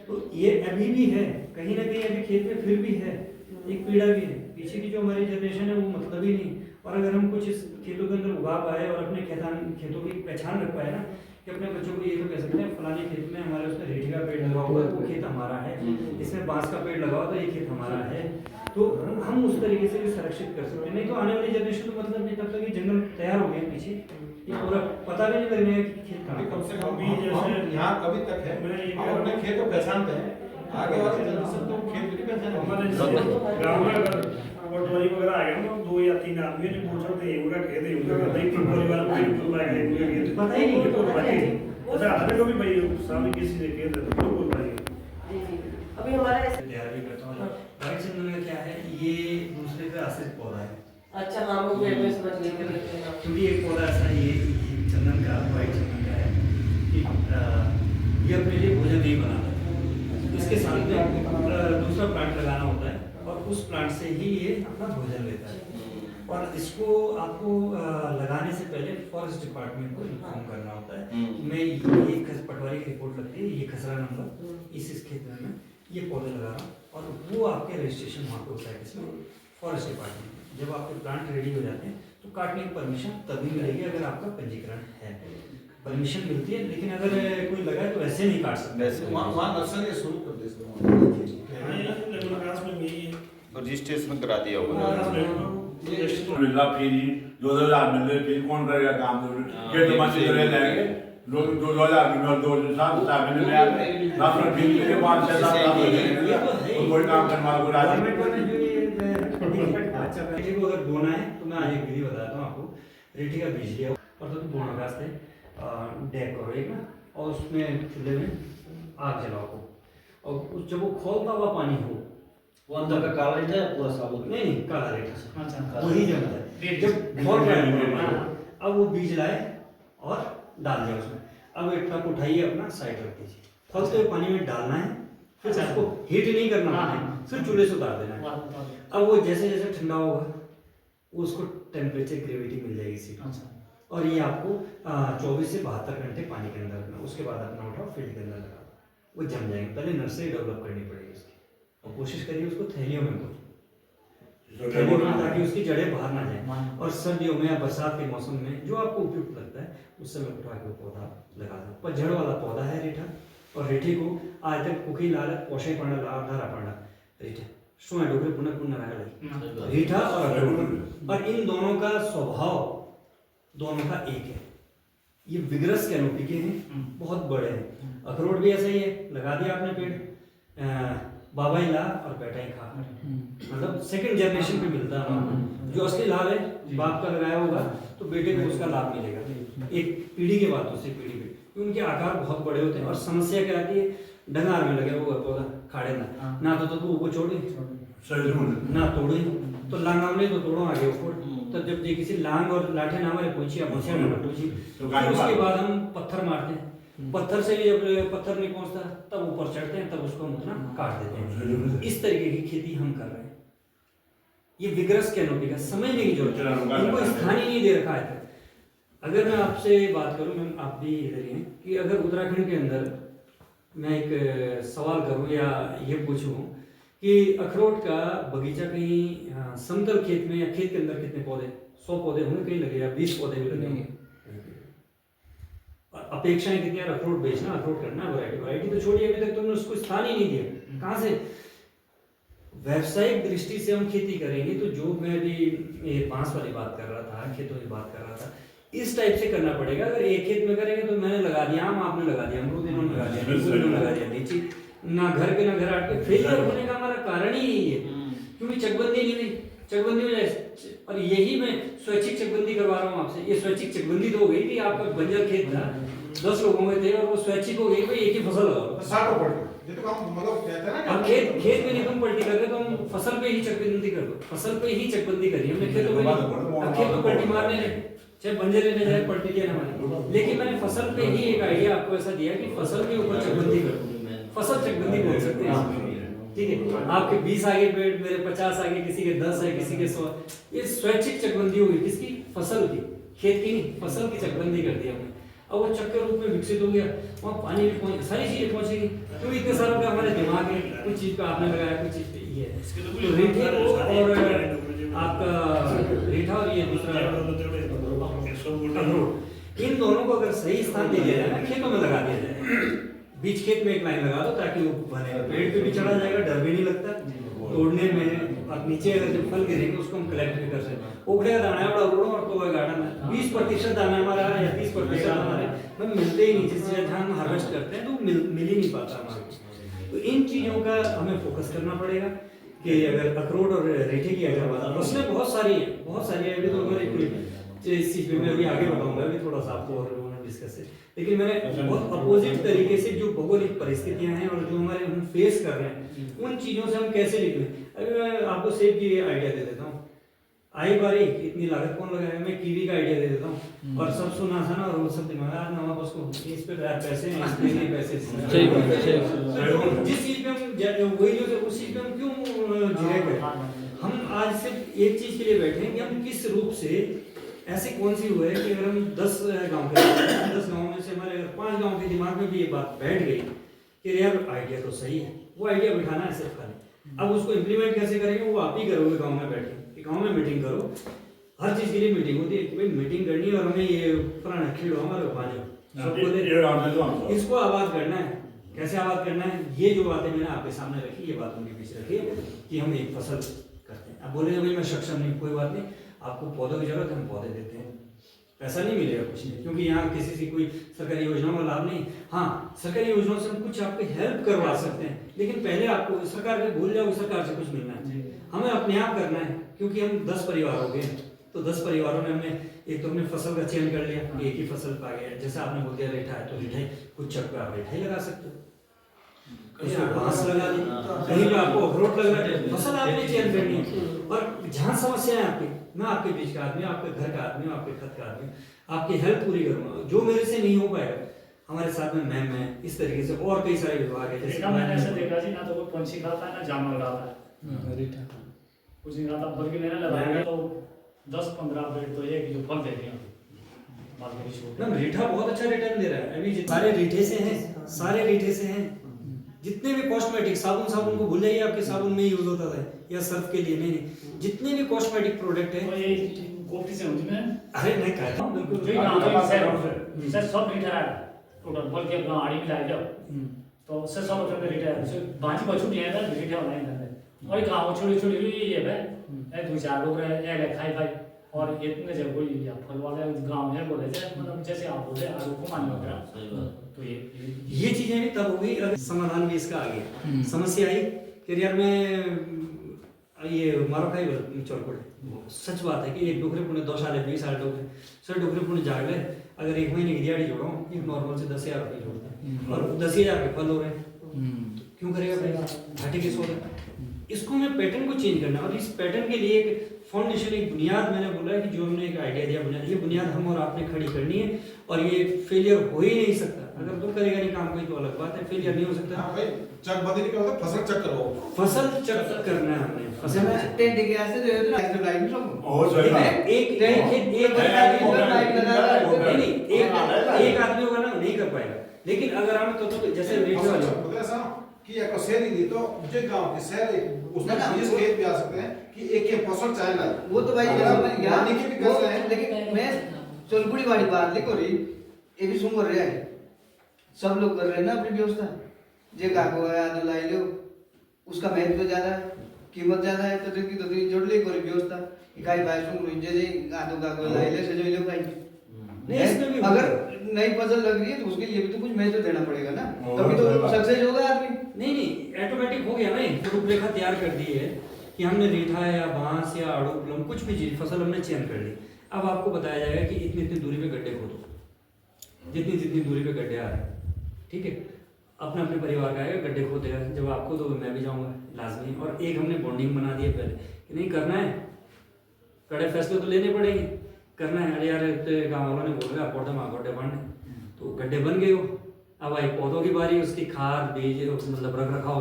तो ये अभी भी है कहीं ना कहीं, अभी खेत में फिर भी है, एक पीड़ा भी है। पीछे की जो हमारी जनरेशन है वो मतलब ही नहीं। और अगर हम कुछ इस खेतों के अंदर उगा पाए और अपने खेतों की पहचान रख पाए ना, कि अपने बच्चों को ये तो कह सकते हैं फलाने खेत में हमारे उसमें रेठी का पेड़ लगा हुआ है, वो खेत हमारा है, इसमें बांस का पेड़ लगा हुआ तो ये खेत हमारा है। तो हम उस तरीके से भी संरक्षित कर सकते हैं। नहीं तो आने वाली जनरेशन तो मतलब नहीं, तब तक ये जंगल तैयार हो गए पीछे, ये पूरा पता भी नहीं लगने कि खेत कहाँ। कम से कम अभी जैसे- यहाँ कभी तक है, मैं ये हम अपने खेत को पहचानते हैं, आगे वाले जनरेशन तो खेत की पहचान हमारे जैसे गाँव में अगर पटवारी वगैरह आ गया ना, 2 या 3 आदमी ने पूछा तो ये उनका खेत है, उनका नहीं, तीन परिवार में नहीं बोल पाएगा, उनका खेत है। पता ही नहीं। तो अच्छा, हमें को भी भाई सामने किसी ने खेत है तो बोल पाएंगे। जी। अभी हमारा ऐसे, तैयार भी करता हूँ। व्हाइट चंदन में क्या है, ये दूसरे पे आश्रित पौधा है। अच्छा हाँ, वो पेड़ में समझ लेकर लेते हैं। क्योंकि एक पौधा ऐसा है, ये चंदन का, व्हाइट चंदन का है कि ये अपने लिए भोजन नहीं बनाता, इसके साथ में दूसरा प्लांट लगाना होता है, और उस प्लांट से ही ये अपना भोजन लेता है। और इसको आपको लगाने से पहले फॉरेस्ट डिपार्टमेंट को इन्फॉर्म करना होता है कि मैं ये पटवारी की रिपोर्ट लगती है, ये खसरा नंबर इस क्षेत्र में ये पौधे लगा रहा हूँ, और वो आपके रजिस्ट्रेशन वहाँ पे होता है, इसमें फॉरेस्ट डिपार्टमेंट में। जब आपके प्लांट रेडी हो जाते हैं तो काटने की परमिशन तभी मिलेगी अगर आपका पंजीकरण है। परमिशन मिलती है, लेकिन अगर कोई लगा तो ऐसे नहीं काट सकते। वहाँ नर्सरी शुरू कर दे रजिस्ट्रेशन करा दिया होगा। मिलना फ्री, 2000 मिल रहे, फिर कौन करेगा काम? ये तो मशीन रह जाएंगे, 2000 में 2 महीने में आ गए, राशन फ्री के 5-6 साल तो कोई काम करने वाला कोई राजी नहीं। अच्छा, रेठी को अगर बोना है तो मैं आज एक विधि बताता हूँ आपको। रेठी का बीज लिया और तो बोना वास्ते डेक करो एक ना, और उसमें चूल्हे में आग जलाओ को, और जब वो खौलता हुआ पानी हो, वो अंदर का काला रेठा है पूरा साबुत? नहीं काला रेठा, अच्छा, वही जमता है जब खौल रहा है। अब वो बीज लाए और डाल दिया उसमें। अब एक टब उठाइए, अपना साइड रख दीजिए, खौलते हुए पानी में डालना है, फिर उसको हीट नहीं करना है, फिर चूल्हे से उतार देना है। अब वो जैसे जैसे ठंडा होगा उसको टेम्परेचर ग्रेविटी मिल जाएगी सीट, और ये आपको 24 से 72 घंटे पानी के अंदर रखना। उसके बाद अपना उठाओ, फील्ड के अंदर लगाओ, वो जम जाएंगे। पहले नर्सरी डेवलप करनी पड़ेगी उसकी, और कोशिश करिए उसको थैलियों में ताकि उसकी जड़ें बाहर ना जाए। और सर्दियों में या बरसात के मौसम में जो आपको उपयुक्त लगता है उस समय उठवा के वो पौधा लगा दो। पतझड़ वाला पौधा है रेठा, और रेठी को आज तक कुकी लाल पोषे पांडा धारा पांडा रेठा શું डोगरे पुनः पुनः रहा रीठा और अखरोट, और इन दोनों का स्वभाव दोनों का एक है। ये विग्रस कैनोपी के हैं, बहुत बड़े हैं। अखरोट भी ऐसा ही है, लगा दिया आपने पेड़, बाबा ही ला और बेटा ही खा, मतलब सेकंड जनरेशन पे मिलता है। जो असली लाभ है बाप का लगाया होगा तो बेटे को उसका लाभ मिलेगा, एक पीढ़ी के बाद दूसरी पीढ़ी पे। उनके आकार बहुत बड़े होते हैं, और समस्या क्या आती है, डंगार में लगे हुआ पौधा खाड़े ना तो वो छोड़े ना तोड़े, तो लांगावले तो तोड़ो आगे ऊपर। तो जब ये किसी लांग और लाठे ना हमारे पूछी या भूसिया ना पूछी, फिर उसके बाद हम पत्थर मारते हैं। पत्थर से भी जब पत्थर नहीं पहुंचता तब ऊपर चढ़ते हैं, तब उसको हम उतना काट देते हैं। इस तरीके की खेती हम कर रहे हैं। ये विग्रस कैनोपी का समझने की जरूरत है, इनको स्थान ही नहीं दे रखा है। अगर मैं आपसे बात करूं, मैम आप भी इधर ही हैं, कि अगर उत्तराखंड के अंदर मैं एक सवाल करूं या ये पूछूं कि अखरोट का बगीचा कहीं समतल खेत में या खेत के अंदर कितने पौधे, 100 पौधे होंगे कहीं लगे या 20 पौधे भी लगे होंगे, अपेक्षाएं कितनी यार अखरोट बेचना, अखरोट करना, वैरायटी तो छोड़िए, अभी तक तुमने उसको स्थान ही नहीं दिया। कहाँ से व्यावसायिक दृष्टि से हम खेती करेंगे तो जो मैं भी ये बांस वाली बात कर रहा था, खेतों की बात कर रहा था, इस टाइप से करना पड़ेगा। अगर एक खेत में करेंगे तो मैंने लगा दिया आम, आपने लगा दिया अमरूद, इन्होंने लगा दिया नींबू, इन्होंने लगा दिया लीची, ना घर के ना घर आट के, फेलियर होने का हमारा कारण ही यही है, क्योंकि चकबंदी नहीं हुई, चकबंदी हो जाए। और यही मैं स्वैच्छिक चकबंदी करवा रहा हूँ आपसे। ये स्वैच्छिक चकबंदी तो हो गई कि आपका बंजर खेत था, 10 लोगों में थे और वो स्वैच्छिक हो गई, भाई एक ही फसल लगाओ। 60 पड़ती ये तो काम मतलब कहते हैं ना। अब खेत में नहीं तुम पलटी कर रहे तो हम फसल पे ही चकबंदी कर दो, फसल पे ही चकबंदी करी हमने, खेतों में नहीं। खेत में पलटी मारने नहीं, चाहे बंजर लेने जाए पलटी दिया ना माने, लेकिन मैंने फसल पे ही एक आइडिया आपको ऐसा दिया कि फसल के ऊपर चकबंदी कर दो, फसल चकबंदी बोल सकते हैं, ठीक है। आपके 20 आगे पेड़, मेरे 50 आगे, किसी के 10 है, किसी के 100। ये स्वैच्छिक चकबंदी होगी, किसकी? फसल की, खेत की नहीं, फसल की चकबंदी कर दी हमने। अब वो चक्कर रूप में विकसित हो गया, वहाँ पानी भी पहुँच, सारी चीजें पहुँचेगी, क्योंकि इतने सालों का हमारे दिमाग में कुछ चीज पे आपने लगाया, कुछ चीज पे ये है। तो रीठे को और आपका रीठा और ये दूसरा अखरोट, इन दोनों को अगर सही स्थान दे दिया जाए ना, खेतों में लगा दिया जाए, बीच खेत में एक लाइन लगा दो ताकि वो बनेगा, पेड़ पे भी चढ़ा जाएगा, डर भी नहीं लगता तोड़ने में। और नीचे अगर जब फल गिरेंगे उसको हम कलेक्ट भी कर सकते हैं। उखड़े का दाना है बड़ा उड़ो और तो गार्डन में 20% दाना हमारा या 30% हमारे में मिलते ही नहीं, जिस जहाँ हम हार्वेस्ट करते हैं तो मिल ही नहीं पाता हमारे। तो इन चीज़ों का हमें फोकस करना पड़ेगा कि अगर अखरोट और रीठे की अगर बात, फसलें बहुत सारी है, अभी तो हमारे इस चीज़ में मैं अभी आगे बताऊंगा, अभी थोड़ा सा आपको और डिस्कस है। लेकिन मैंने बहुत अपोजिट तरीके से जो भौगोलिक परिस्थितियां हैं और जो हमारे हम फेस कर रहे हैं, उन चीज़ों से हम कैसे निकलें। अभी मैं आपको सेब की आइडिया दे देता हूँ। आई बारी इतनी लागत कौन लगाएगा, मैं कीवी का आइडिया दे देता हूँ। और सब सुना था ना, और वो सब दिमाग यार ना उसको इस पे पैसे हैं, इस पे नहीं पैसे। जिस चीज़ पे हम वही जो उस चीज़ पे हम क्यों जिरे गए। हम आज सिर्फ एक चीज़ के लिए बैठे हैं कि हम किस रूप से, ऐसे कौन सी हुआ है कि अगर हम 10 गांव के 10 गांव में से हमारे अगर 5 गांव के दिमाग में भी ये बात बैठ गई कि यार आइडिया तो सही है, वो आइडिया बिठाना है सिर्फ खाली। अब उसको इम्प्लीमेंट कैसे करेंगे वो आप ही करोगे गांव में बैठ के। गांव में मीटिंग करो, हर चीज़ के लिए मीटिंग होती है कि भाई मीटिंग करनी है और हमें ये पुराना खिलो हमारे बाजो इसको आबाद करना है। कैसे आबाद करना है, ये जो बातें मैंने आपके सामने रखी, ये बात उनके पीछे रखी कि हम एक फसल करते हैं। अब बोलेंगे भाई मैं सक्षम नहीं, कोई बात नहीं, आपको पौधों की जरूरत है, हम पौधे देते हैं, पैसा नहीं मिलेगा कुछ नहीं, क्योंकि यहाँ किसी से कोई सरकारी योजनाओं का लाभ नहीं। हाँ, सरकारी योजनाओं से हम कुछ आपकी हेल्प करवा सकते हैं, लेकिन पहले आपको सरकार के भूल जाओ, सरकार से कुछ मिलना है, हमें अपने आप करना है। क्योंकि हम 10 परिवार हो गए, तो 10 परिवारों में हमने एक तो अपने फसल का चयन कर लिया, एक ही फसल पा गया। जैसे आपने बोल दिया रीठा है तो रीठा ही, कुछ चक्कर आप रीठा ही लगा सकते हो, कहीं बांस लगा दी, कहीं पे आपको अखरोट लग रहा है, फसल आपने चयन करनी है। और जहाँ समस्या है आपकी, मैं आपके बीच का आदमी, आपके घर का आदमी, आपके खत का आदमी, आपकी हेल्प पूरी करूँगा। जो मेरे से नहीं हो पाएगा, हमारे साथ में मैम है, इस तरीके से और कई सारे विभाग है। जैसे मैंने ऐसा देखा जी, ना तो कोई पंछी खाता है ना जानवर खाता है, कुछ नहीं खाता, बल्कि मैंने लगाया तो 10-15 पेड़ तो एक जो फल दे दिया। मैम रीठा बहुत अच्छा रिटर्न दे रहा है अभी, सारे रीठे से हैं, सारे रीठे से हैं। जितने भी कॉस्मेटिक साबुन को भूल जाइए, आपके साबुन में यूज होता था या सर्फ के लिए, नहीं, जितने भी कॉस्मेटिक प्रोडक्ट है ये कोफ्ती से होती है। अरे मैं कहता हूं बिल्कुल सर सब रीठा है टोटल, बोल के अपना आड़ी मिला जाओ तो सर सब अपने रीठा है, बाजी बचू नहीं है ना रीठा होना है। और गाँव छोटी ये है, 2-4 लोग रहे खाई और इतने जब कोई या फल वाले गाँव है बोले थे, मतलब जैसे आप बोले आलू को मान वगैरह, तो ये चीजें भी तब हो गई। अगर समाधान भी इसका आ गया, समस्या आई कि यार मैं ये मारो खाई चौड़पड़, सच बात है कि एक डोकरे पुणे 2 साल 20 साल डोकरे, सर डोकरे पुणे जाग ले, अगर एक महीने की दिहाड़ी जोड़ो, एक नॉर्मल से 10,000 रुपये जोड़ता है और 10,000 के फल हो रहे हैं, क्यों करेगा भाई, घाटे के सो रहे। इसको हमें पैटर्न को चेंज करना है और इस पैटर्न के लिए एक फाउंडेशन, एक बुनियाद मैंने बोला है कि जो हमने एक आइडिया दिया बुनियाद, ये बुनियाद हम और आपने खड़ी करनी है और ये फेलियर हो ही नहीं सकता। अगर तो करेगा नहीं काम कोई तो अलग बात है, फेलियर नहीं हो सकता। हाँ भाई, चकबंदी नहीं करता, फसल चेक करो। फसल चेक करना है हमने, फसल check। टेंट के ऐसे जो है ना लाइट सब और सही बात। एक आदमी होगा ना नहीं कर पाएगा, लेकिन अगर हम तो जैसे रेडियो वाले मतलब ऐसा कि एक शहरी नहीं तो मुझे गांव के शहर उसमें ना, बीज वो- खेत भी आ सकते हैं कि एक एक फसल चाहेगा। वो तो भाई यानी कि भी कर रहे हैं। लेकिन मैं चोलपुड़ी वाली बात लिखो रही ये भी सुन रहे हैं, सब लोग कर रहे हैं ना अपनी व्यवस्था। जे काको है आदो लाई लो, उसका महत्व तो ज्यादा है, कीमत ज्यादा है, तो देखी तो जोड़ ले कोई व्यवस्था इकाई भाई सुन रुंजे जे आदो काको लाई ले से जो ले भाई नहीं, इसमें भी अगर नई फसल लग रही है तो उसके लिए भी तो कुछ महत्व देना पड़ेगा ना, तभी तो सही बात। सक्सेस होगा आदमी। नहीं ऑटोमेटिक हो गया ना, एक रूपरेखा तैयार कर दी है कि हमने रीठा या बांस या आड़ू प्लम कुछ भी चीज फसल हमने चयन कर ली। अब आपको बताया जाएगा कि इतनी इतनी दूरी पे गड्ढे खोदो, जितनी जितनी दूरी पे गड्ढे आ रहे हैं, ठीक है, अपने अपने परिवार का आएगा गड्ढे खोदेगा। जब आपको तो मैं भी जाऊंगा लाजमी। और एक हमने बॉन्डिंग बना दी है पहले कि नहीं करना है, कड़े फैसले तो लेने पड़ेंगे, करना है। अरे यार गाँव वालों ने बोल रहा गड्ढे बढ़ने, तो गड्ढे बन गए हो। अब आई पौधों की बारी, उसकी खाद बीज मतलब रख रखाव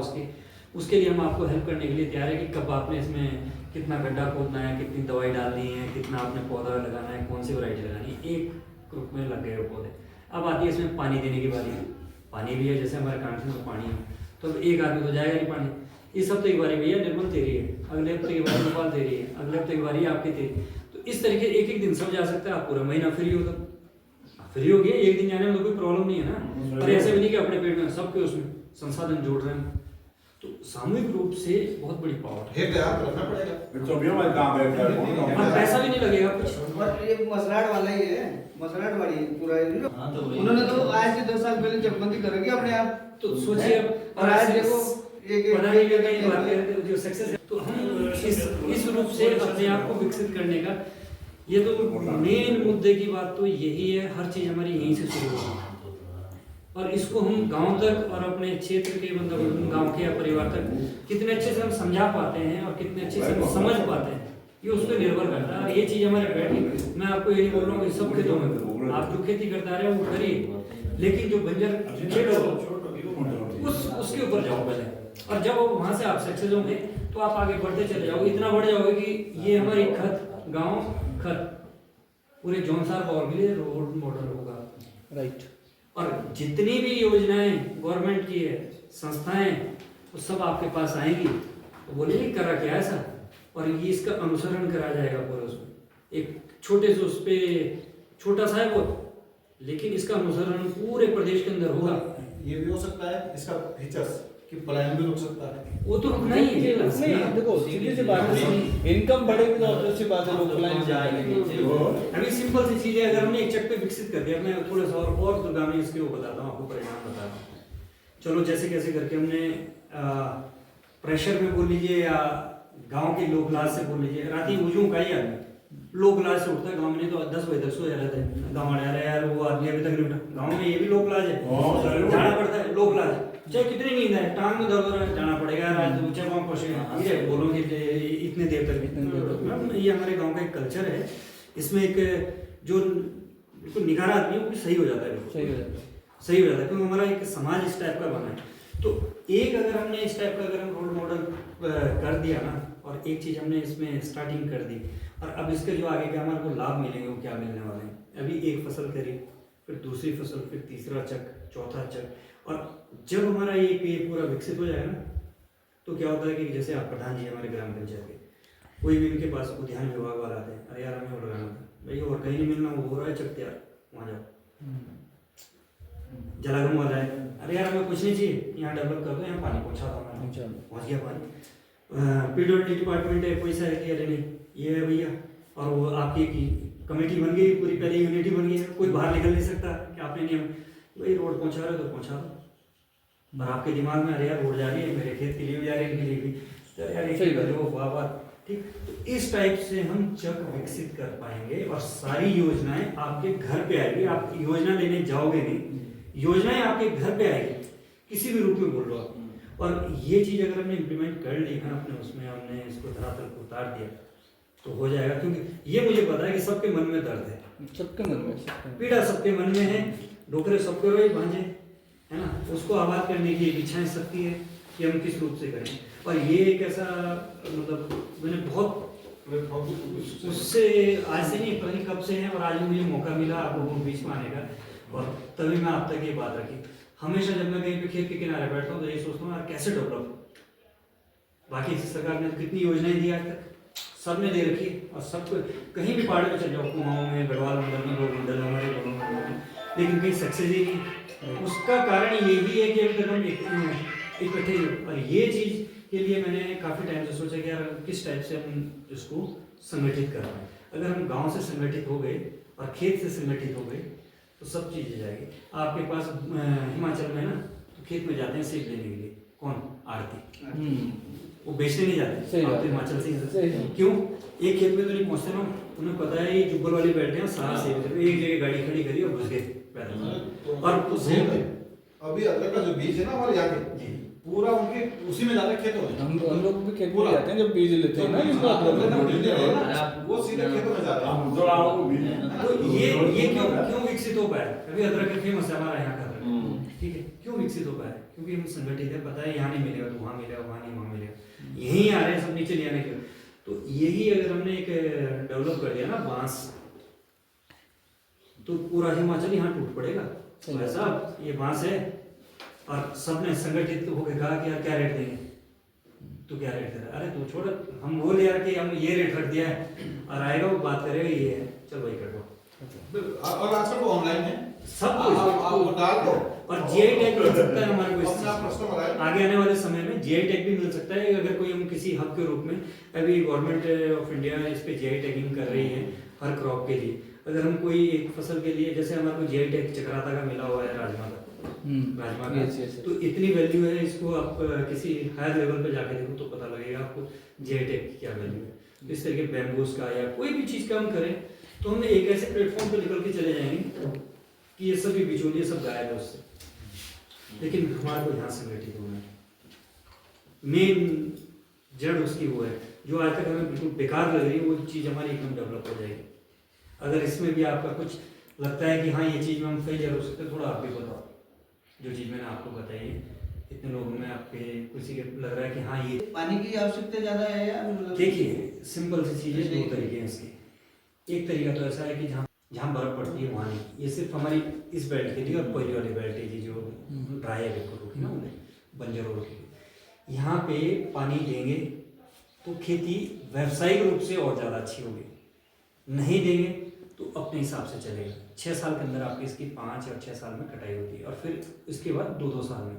उसके लिए हम आपको हेल्प करने के लिए तैयार है कि कब आपने इसमें कितना गड्ढा खोदना है, कितनी दवाई डालनी है, कितना आपने पौधा लगाना है, कौन सी वैरायटी लगानी है। एक ग्रुप में लग गए वो पौधे। अब आती है इसमें पानी देने की बारी। पानी भी है, जैसे हमारे कांटे में पानी है, तो एक आदमी तो जाएगा नहीं पानी। इस हफ्ते की बारी भैया निर्मल तेरी है, अगले हफ्ते की बारी गोपाल तेरी है, अगले हफ्ते की बारी आपकी तेरी। तो इस तरीके एक एक दिन सब जा सकता है, आप पूरा महीना फ्री हो, तब फ्री हो गया। एक दिन जाने में तो कोई प्रॉब्लम नहीं है ना। और ऐसे भी नहीं कि अपने पेट में, सबके उसमें संसाधन जोड़ रहे हैं। तो सामूहिक रूप से बहुत बड़ी पावर है। हित याद रखना पड़ेगा। तो भी हमारे काम है और पैसा भी नहीं लगेगा कुछ। और ये मसराट वाला ही है, मसराट वाली पूरा उन्होंने तो आज से 10 साल पहले चकबंदी करेगी अपने आप। तो सोचिए और आज देखो एक पता नहीं क्या ये बात है जो सक्सेस है। तो हम इस रूप से अपने आप को विकसित करने का, ये तो मेन मुद्दे की बात तो यही है। हर चीज हमारी यहीं से शुरू होती है और इसको हम गांव तक और अपने क्षेत्र के मतलब गांव के या परिवार तक कितने अच्छे से हम समझा पाते हैं और कितने अच्छे से हम समझ पाते हैं, ये उस पर निर्भर करता है। और ये चीज हमारे बैठी, मैं आपको ये नहीं बोल रहा हूँ कि सब खेतों में करो, आप जो खेती करता रहे वो करिए, लेकिन जो बंजर खेत हो उसके ऊपर जाओ पहले। और जब वहां से आप सक्सेस होंगे तो आप आगे बढ़ते चले जाओगे, इतना बढ़ जाओगे कि ये हमारी खत गांव खत पूरे जौनसार पावर के लिए रोल मॉडल होगा। राइट। और जितनी भी योजनाएं गवर्नमेंट की है, संस्थाएं, वो सब आपके पास आएंगी तो बोलेंगे करा क्या ऐसा, और ये इसका अनुसरण करा जाएगा पूरा। उसमें एक छोटे से उस पर छोटा सा है वो, लेकिन इसका अनुसरण पूरे प्रदेश के अंदर होगा। ये भी हो सकता है इसका फीचर्स कि पलायन भी रुक सकता है। वो तो रुकना ही है। नहीं देखो सीधी सी बात है, इनकम बढ़ेगी तो ऑब्वियस सी बात है लोग क्लाइंट जाएंगे। अभी सिंपल सी चीज है, अगर हमने एक चक पे विकसित कर दिया, मैं थोड़ा सा और दुर्गामी इसके वो बताता हूँ आपको, परिणाम बताता हूँ। चलो जैसे कैसे करके हमने प्रेशर में बोल लीजिए या गांव के लोक लाज से बोल लीजिए, राती उजू का ही आदमी लोक लाज से उठता है। गांव में तो 10 बजे तक सो जा रहते हैं, गाँव वाले यार वो आदमी अभी तक नहीं उठा। गाँव में ये भी लोक लाज है, जाना पड़ता है लोक लाज, चाहे कितनी नींद है, टांग में दर्द हो रहा है, जाना पड़ेगा। रात ऊंचे गाँव पहुंचे ये बोलोगे इतने देर तक। ये हमारे गाँव का एक कल्चर है, इसमें एक जो बिल्कुल निखारा आदमी है वो भी सही हो जाता है, सही हो जाता है, सही हो जाता है, क्योंकि हमारा एक समाज इस टाइप का बना है। तो एक अगर हमने इस टाइप का अगर हम रोल मॉडल कर दिया ना, और एक चीज हमने इसमें स्टार्टिंग कर दी, और अब इसके जो आगे के हमारे को लाभ मिलेंगे वो क्या मिलने वाले हैं। अभी एक फसल करी, फिर दूसरी फसल, फिर तीसरा चक, चौथा चक, और जब हमारा ये पूरा विकसित हो जाएगा ना, तो क्या होता है कि जैसे आप प्रधान जी हमारे ग्राम पंचायत के, कोई भी इनके पास उद्यान विभाग वाला आते हैं, अरे यार हमें और लगाना था भाई, और कहीं नहीं मिलना, वो हो रहा है चक तैयार, वहाँ जाओ। जलागम वाला है, अरे यार हमें कुछ नहीं चाहिए, यहाँ डेवलप कर दो, यहाँ पानी पहुँचा दो, पहुँच गया पानी। पीडब्ल्यूडी डिपार्टमेंट है, कोई सा है कि अरे नहीं ये है भैया, और वो आपकी कमेटी बन गई पूरी, पहले यूनिटी बन गई है, कोई बाहर निकल नहीं सकता कि आपने नियम भाई रोड पहुँचा रहे हो तो पहुँचा दो। और आपके दिमाग में अरे यार रोड जा रही है, मेरे खेत के लिए भी जा रही है, इनके लिए भी, तो यार एक वाह बात ठीक। तो इस टाइप से हम चक विकसित कर पाएंगे और सारी योजनाएं आपके घर पे आएगी। आप योजना लेने जाओगे नहीं, योजनाएं आपके घर पे आएगी, किसी भी रूप में बोल लो आप। और ये चीज अगर हमने इम्प्लीमेंट कर ली ना अपने उसमें, हमने इसको धरातल को उतार दिया, तो हो जाएगा, क्योंकि ये मुझे पता है कि सबके मन में दर्द है, सबके मन में पीड़ा सबके मन में है, डोकरे सबके रोए भांजे, है ना, उसको आबाद करने की एक इच्छाएं शक्ति है कि हम किस रूप से करें। और ये एक ऐसा मतलब मैंने बहुत उससे आज से नहीं, पता नहीं कब से है, और आज मुझे मौका मिला आप लोगों के बीच में आने का, और तभी मैं आप तक ये बात रखी। हमेशा जब मैं कहीं पे खेत के किनारे बैठता हूँ तो ये सोचता हूँ यार कैसे डेवलप, बाकी सरकार ने कितनी योजनाएं दी आज तक, सब ने दे रखी है, और सबको कहीं भी पहाड़ पे चल जाओ, कुमाऊं में, गढ़वाल मंडल में, लोग मंडल हमारे लोगों में, लेकिन कहीं सक्सेस ही नहीं। उसका कारण यही है कि अभी तक हम इकट्ठे, और ये चीज़ के लिए मैंने काफ़ी टाइम से सोचा कि यार किस टाइप से हम इसको संगठित कर पाएँ। अगर हम गांव से संगठित हो गए और खेत से संगठित हो गए तो सब चीज़ें जाएगी। आपके पास हिमाचल में ना तो खेत में जाते हैं सेब लेने के लिए, कौन? आड़ती, वो बेचने नहीं जाते, सही आप बात तो है। हिमाचल से ही सही जाते। है। क्यों? एक खेत में तो नहीं पहुँचते ना, उन्हें पता है ये जुब्बल वाले बैठे हैं, सारा सेब एक जगह गाड़ी खड़ी करी और घुस गए पैदल। और तो सेम है, अभी अदरक का जो बीज है ना हमारे यहाँ के पूरा उनके उसी में जाता खेतों में। हम लोग भी खेत में जाते हैं जब बीज लेते हैं ना, इसका वो सीधे खेतों में जाते हैं। तो ये क्यों विकसित हो पाया? अभी अदरक फेमस है हमारा यहाँ का अदरक, ठीक है, क्यों विकसित हो पाया? क्योंकि हम संगठित है, पता है यहाँ नहीं मिलेगा तो वहाँ मिलेगा, वहाँ नहीं वहाँ मिलेगा, यहीं आ रहे हैं सब नीचे ले आने के। तो यही अगर हमने एक डेवलप कर दिया ना बांस, तो पूरा हिमाचल यहाँ टूट पड़ेगा। ऐसा ये बांस है, और सबने संगठित होकर कहा कि यार क्या रेट देंगे, तो क्या रेट दे रहा है? अरे तू छोड़, हम बोल यार कि हम ये रेट रख दिया है, और आएगा वो बात करेगा ये है, चल वही कर दो। और आजकल वो ऑनलाइन है, सब आप वो डाल दो, और जीआई टैग मिल सकता है हमारे को अपने आप कस्टमर आए। आगे आने वाले समय में जीआई टैग भी मिल सकता है। अगर कोई हम किसी हब के रूप में, अभी गवर्नमेंट ऑफ इंडिया इस पे जीआई टैगिंग कर रही है हर क्रॉप के लिए। अगर हम कोई एक फसल के लिए, जैसे हमारे को जीआई टैग चक्राता का मिला हुआ है राजमा का, राजमा का, तो इतनी वैल्यू है, इसको आप किसी हायर लेवल पे जाके देखो तो पता लगेगा आपको जीआई टैग की क्या वैल्यू है। इस तरह के बैम्बूस का या कोई भी चीज़ का हम करें तो हमने एक ऐसे प्लेटफॉर्म पे निकल के चले जाएंगे कि ये सभी बिचौलिए सब गायब है उससे। लेकिन हमारे को यहाँ संगठित होना है, मेन जड़ उसकी वो है जो आज तक हमें बिल्कुल बेकार लग रही है, वो चीज़ हमारी एकदम डेवलप हो जाएगी। अगर इसमें भी आपका कुछ लगता है कि हाँ ये चीज़ में हम फेलियर हो सकते हैं, थोड़ा आप भी बताओ। जो चीज़ मैंने आपको बताई है, इतने लोगों में आपके किसी के लग रहा है कि हाँ ये पानी की आवश्यकता ज्यादा है या देखिए सिंपल सी चीज़ है, दो तरीके हैं इसके। एक तरीका तो ऐसा है कि जहाँ बर्फ पड़ती है वहाँ नहीं, ये सिर्फ हमारी इस बेल्ट के लिए और कोयले वाली बेल्ट है जो ड्राई है बिल्कुल ना, उन्हें बंजर रोड के लिए यहाँ पे पानी देंगे तो खेती व्यावसायिक रूप से और ज़्यादा अच्छी होगी। नहीं देंगे तो अपने हिसाब से चलेगा। 6 साल के अंदर आपकी इसकी 5 या 6 साल में कटाई होती है, और फिर इसके बाद 2-2 साल में।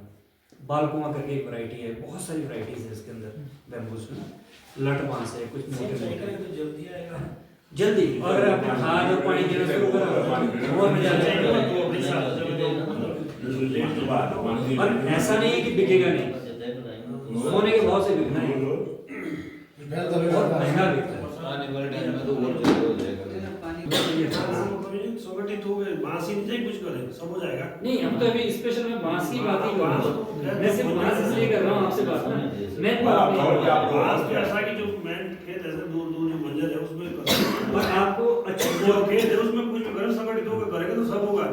बालकुमा करके एक वैरायटी है, बहुत सारी वैरायटीज है इसके अंदर बैम्बूस में, लट बांस है, कुछ मोटे जल्दी आएगा, जल्दी। और अगर आपने खाद और पानी देना शुरू करा और मजा आ जाएगा। और ऐसा नहीं है कि बिकेगा नहीं, सोने के भाव से बिकना है, बहुत महंगा बिकता है। आने वाले टाइम में तो और ज़्यादा हो जाएगा। संगठित हो गए, बांस ही नहीं कुछ करें, सब हो जाएगा। नहीं, हम तो अभी स्पेशल में बांस की बात ही कर रहा हूँ। मैं सिर्फ बांस इसलिए कर रहा हूँ आपसे बात ना, मैं बांस तो ऐसा कि जो मेन खेत ऐसे दूर दूर जो बंजर है उसमें और आपको अच्छी जो खेत है उसमें कुछ अगर संगठित होकर करेगा तो सब होगा।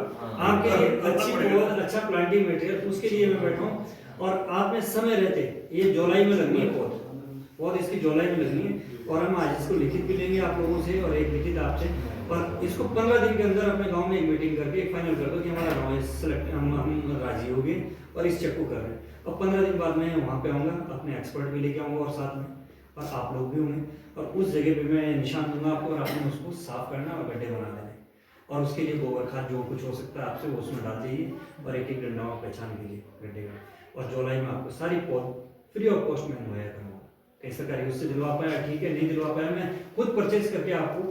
आपके लिए अच्छी बहुत अच्छा प्लांटिंग मटेरियल, उसके लिए मैं बैठा हूँ। और आप में समय रहते, ये जुलाई में लगनी है पौध इसकी जुलाई में लगनी है, और हम आज इसको लिखित भी लेंगे आप लोगों से और एक लिखित आपसे, और इसको 15 दिन के अंदर अपने गांव में एक मीटिंग करके एक फाइनल कर दो कि हमारा गांव सेलेक्ट हम राजी हो गए और इस चेक को कर रहे हैं। और 15 दिन बाद मैं वहाँ पे आऊँगा, अपने एक्सपर्ट भी लेके आऊँगा और साथ में, और आप लोग भी होंगे, और उस जगह पे मैं निशान दूंगा आपको, और आपने उसको साफ करना और गड्ढे बना देने, और उसके लिए गोबर खाद जो कुछ हो सकता है आपसे वो उसमें डाल दीजिए, और एक एक डंडा पहचान कीजिए गड्ढे का। और जुलाई में आपको सारी पौध फ्री ऑफ कॉस्ट में मुहैया करूँगा। कहीं सरकारी उससे दिलवा पाया ठीक है, नहीं दिलवा पाया मैं खुद परचेज करके आपको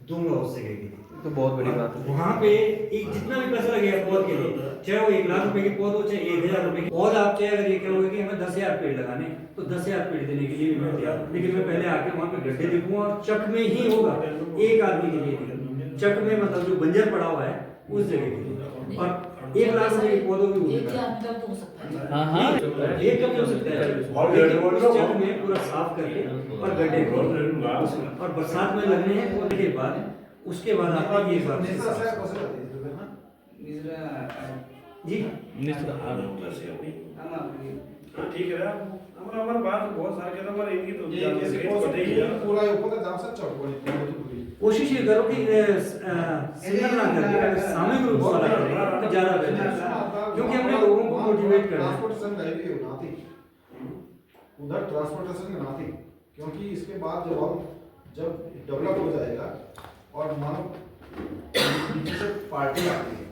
दूंगा उस जगह के लिए। तो बहुत बड़ी बात है। वहाँ पे एक जितना भी पैसा लगेगा पौध के लिए, चाहे वो 1 लाख रुपए की पौध हो चाहे 1000 रुपए की पौध, आप चाहे अगर ये कहोगे कि हमें 10,000 पेड़ लगाने, तो 10,000 पेड़ देने के लिए भी मैं तैयार हूँ। लेकिन मैं पहले आके वहाँ पे गड्ढे देखूंगा, और चक में ही होगा, एक आदमी के लिए नहीं। चक में मतलब जो बंजर पड़ा हुआ है उस जगह के लिए, और 1 लाख रुपए के पौधों की एक भूमिका। आदमी तक तो हो सकता है। हाँ हाँ एक कब हो सकता है, लेकिन उस जगह में पूरा साफ करके और गड्ढे खोल और बरसात में लगने हैं पौधे के बाद, उसके बाद आप ये बात जी हाँ ठीक है हमारा बात बहुत सारे कहते हमारे इनकी तो ये किसी खेत को पटे ही है। पूरा ऊपर तक जा सकता है। कोशिश ये करो कि सिंगल ना करके अगर सामूहिक रूप से वाला करें तो ज्यादा बेहतर है, क्योंकि हमने लोगों को मोटिवेट करना है। ट्रांसपोर्टेशन का भी होना थी उधर, ट्रांसपोर्टेशन का ना थी, क्योंकि इसके बाद जब डेवलप हो जाएगा और मानो जैसे पार्टी आती है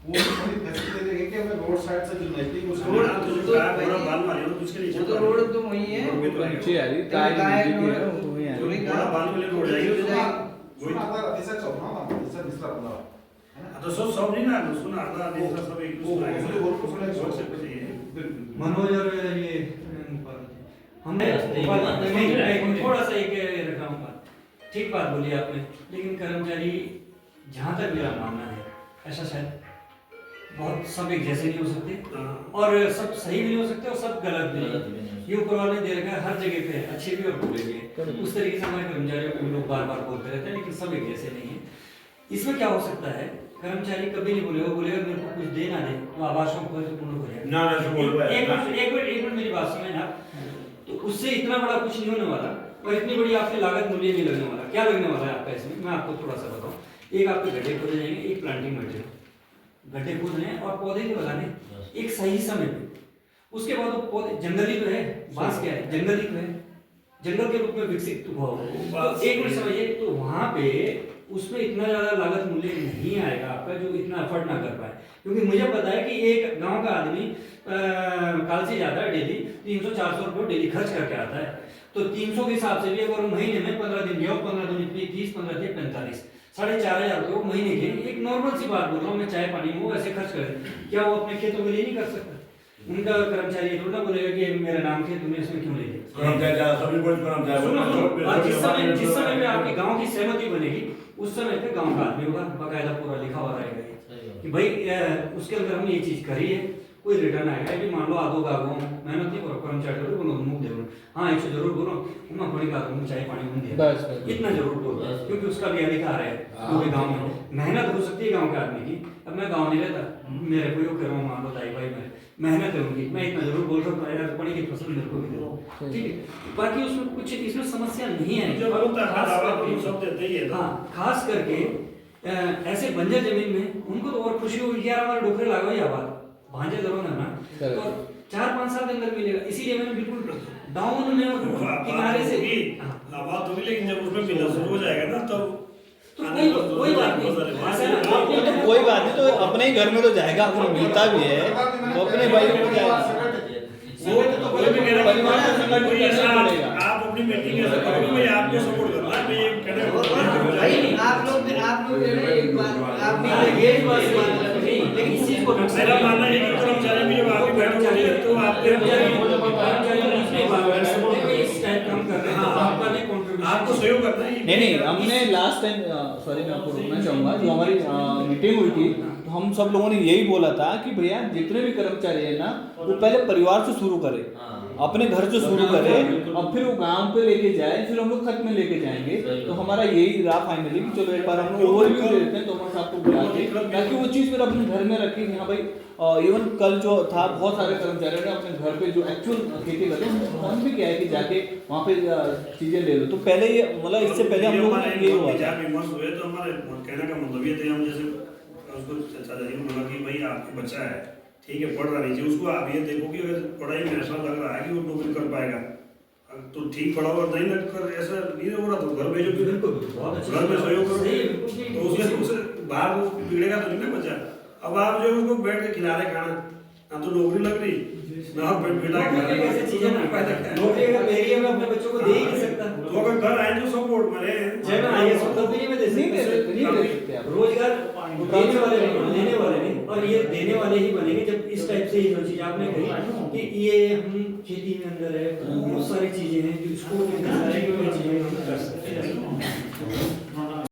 वो थोड़ी फैसिलिटी देंगे कि हमें रोड साइड से जो नजदीक उसको रोड तो जो तो गाय भाई- पूरा बांध वाली है तो उसके नीचे वो तो रोड तो वही है, नीचे आ रही गाय गाय नीचे की है रोड- वो वहीं आ रही। पूरी पूरा बांध वाली रोड जाएगी तो वही आता ऐसा चलना ना ऐसा निसला बना तो सब नहीं ना सुना आधा दिन का सब एक दूसरे मनोज और ये हमने थोड़ा सा एक रखा हूँ बात, ठीक बात बोली आपने, लेकिन कर्मचारी जहाँ तक मेरा मानना है ऐसा शायद बहुत सब एक जैसे नहीं हो सकते और सब सही भी नहीं हो सकते और सब गलत भी नहीं। ये ऊपर वाले ने दे रखा है हर जगह पे अच्छे भी और बुरे भी है, उस तरीके से हमारे कर्मचारियों को भी लोग बार बार बोलते रहते हैं, लेकिन सब एक जैसे नहीं है। इसमें क्या हो सकता है, कर्मचारी कभी नहीं बोलेगा मेरे को कुछ दे ना दे तो आवासों को पूर्ण हो जाएगा। ना ना बोल एक मिनट मेरी बात समझ ना, तो उससे इतना बड़ा कुछ नहीं होने वाला और इतनी बड़ी आपकी लागत मूल्य नहीं लगने वाला। क्या लगने वाला है आपका इसमें, मैं आपको थोड़ा सा बताऊं। एक आपके गड्ढे खोदे जाएंगे, एक प्लांटिंग मटेरियल गड्ढे खोदने और पौधे भी लगाने एक सही समय पे, उसके बाद वो पौधे जंगली तो है, बांस क्या है जंगली तो है, जंगल के रूप में विकसित हुआ होगा। तो एक मिनट समझिए, तो वहां पे उसमें इतना ज्यादा लागत मूल्य नहीं आएगा आपका जो इतना एफर्ट ना कर पाए, क्योंकि मुझे पता है कि एक गांव का आदमी कल से जाता है डेली 300-400 रुपये डेली खर्च करके आता है, तो 300 के हिसाब से भी अगर महीने में 15 दिन गया 15 दिन 30, 15 दिन 45, 4,500 रुपये महीने के, एक नॉर्मल सी बात बोल रहा हूँ मैं, चाय पानी में वो ऐसे खर्च करे, क्या वो अपने खेतों के लिए नहीं कर सकता? उनका कर्मचारी थोड़ा ना बोलेगा कि मेरा नाम थे तुमने इसमें क्यों ले लिया। सभी कुछ और जिस समय में आपके गांव की सहमति बनेगी उस समय पे गांव का आदमी होगा, बकायदा पूरा लिखा हुआ रहेगा कि भाई उसके अंदर हमने ये चीज करी है, कोई रिटर्न आएगा कि मान लो आधो गागो मेहनत नहीं करो कर्मचारी बोलो मुंह दे हाँ एक जरूर बोलो मैं थोड़ी का चाय पानी बन दिया बस इतना जरूर बोलो, क्योंकि उसका भी अधिकार है पूरे गांव में मेहनत हो सकती है गांव के आदमी की। अब मैं गांव नहीं रहता, मेरे को कर रहा हूँ मान लो दाई भाई मेरे मेहनत है उनकी, मैं इतना जरूर बोल सकता हूँ यार पानी की फसल मेरे को भी दे दो, ठीक है। बाकी उसमें कुछ इसमें समस्या नहीं है, हाँ खास करके ऐसे बंजर जमीन में उनको तो और खुशी होगी यार हमारे डोकरे लगा ही आवाज भांजे जरूर है ना, तो 4-5 साल के अंदर मिलेगा। इसीलिए मैंने बिल्कुल डाउन में किनारे से आवाज तो भी, लेकिन जब उसमें मिलना शुरू हो जाएगा ना तब कोई बात नहीं, तो कोई बात नहीं, तो अपने ही घर में तो जाएगा, अपने मिलता भी है तो अपने भाइयों को जाएगा। परिवार का संगठन करना पड़ेगा। आप अपनी मीटिंग ऐसे करोगे मैं आपको सपोर्ट करना है, मैं ये भाई आप लोग एक बात आपने ये बात नहीं, लेकिन इस चीज को मेरा मानना है कि कर्मचारी भी जब आपकी बैठक होती है तो आपके आपको सहयोग करना है। नहीं हमने लास्ट टाइम सॉरी मैं आपको रोकना चाहूंगा, जो हमारी मीटिंग हुई थी तो हम सब लोगों ने यही बोला था कि भैया जितने भी कर्मचारी है ना वो पहले परिवार से शुरू करे, अपने घर से शुरू करे और फिर वो गांव पे लेके जाए, फिर हम लोग खत में लेके जाएंगे। तो हमारा यही रहा फाइनली कि चलो एक बार हम लोग ओवरव्यू दे देते हैं तो हम साहब को बुला के, ताकि वो चीज़ फिर अपने घर में रखें कि हाँ भाई इवन कल जो था बहुत सारे कर्मचारियों ने अपने घर पे जो एक्चुअल खेती करते हैं फोन भी क्या है कि जाके वहाँ पे चीजें ले लो। तो पहले ये मतलब इससे पहले हम लोग ये हुआ था हुए तो हमारे कहने का मतलब ये थे, हम जैसे उसको चाचा जी ने बोला कि भाई आपका बच्चा है ठीक है पढ़ रहा नहीं चाहिए, उसको आप ये देखो कि अगर पढ़ाई में ऐसा लग रहा है कि वो नौकरी कर पाएगा तो ठीक पढ़ाओ, और नहीं लग कर ऐसा नहीं हो रहा तो घर भेजो, घर में सहयोग करो तो उससे बाहर वो बिगड़ेगा तो नहीं ना बच्चा। अब आप जो उसको बैठ के खिला रहे खाना, ना तो नौकरी लग रही ना बेटा नौकरी अगर मेरी है मैं अपने बच्चों को दे ही नहीं सकता, तो अगर घर आए तो सपोर्ट मरे जब मैं आईएएस हूं तब भी नहीं मैं दे सकता। रोजगार देने वाले नहीं लेने वाले नहीं, और ये देने वाले ही बनेंगे जब इस टाइप से ये जो चीज आपने कही कि ये हम खेती में अंदर है बहुत सारी चीजें हैं जो स्कूल में सारी चीजें हम कर सकते हैं।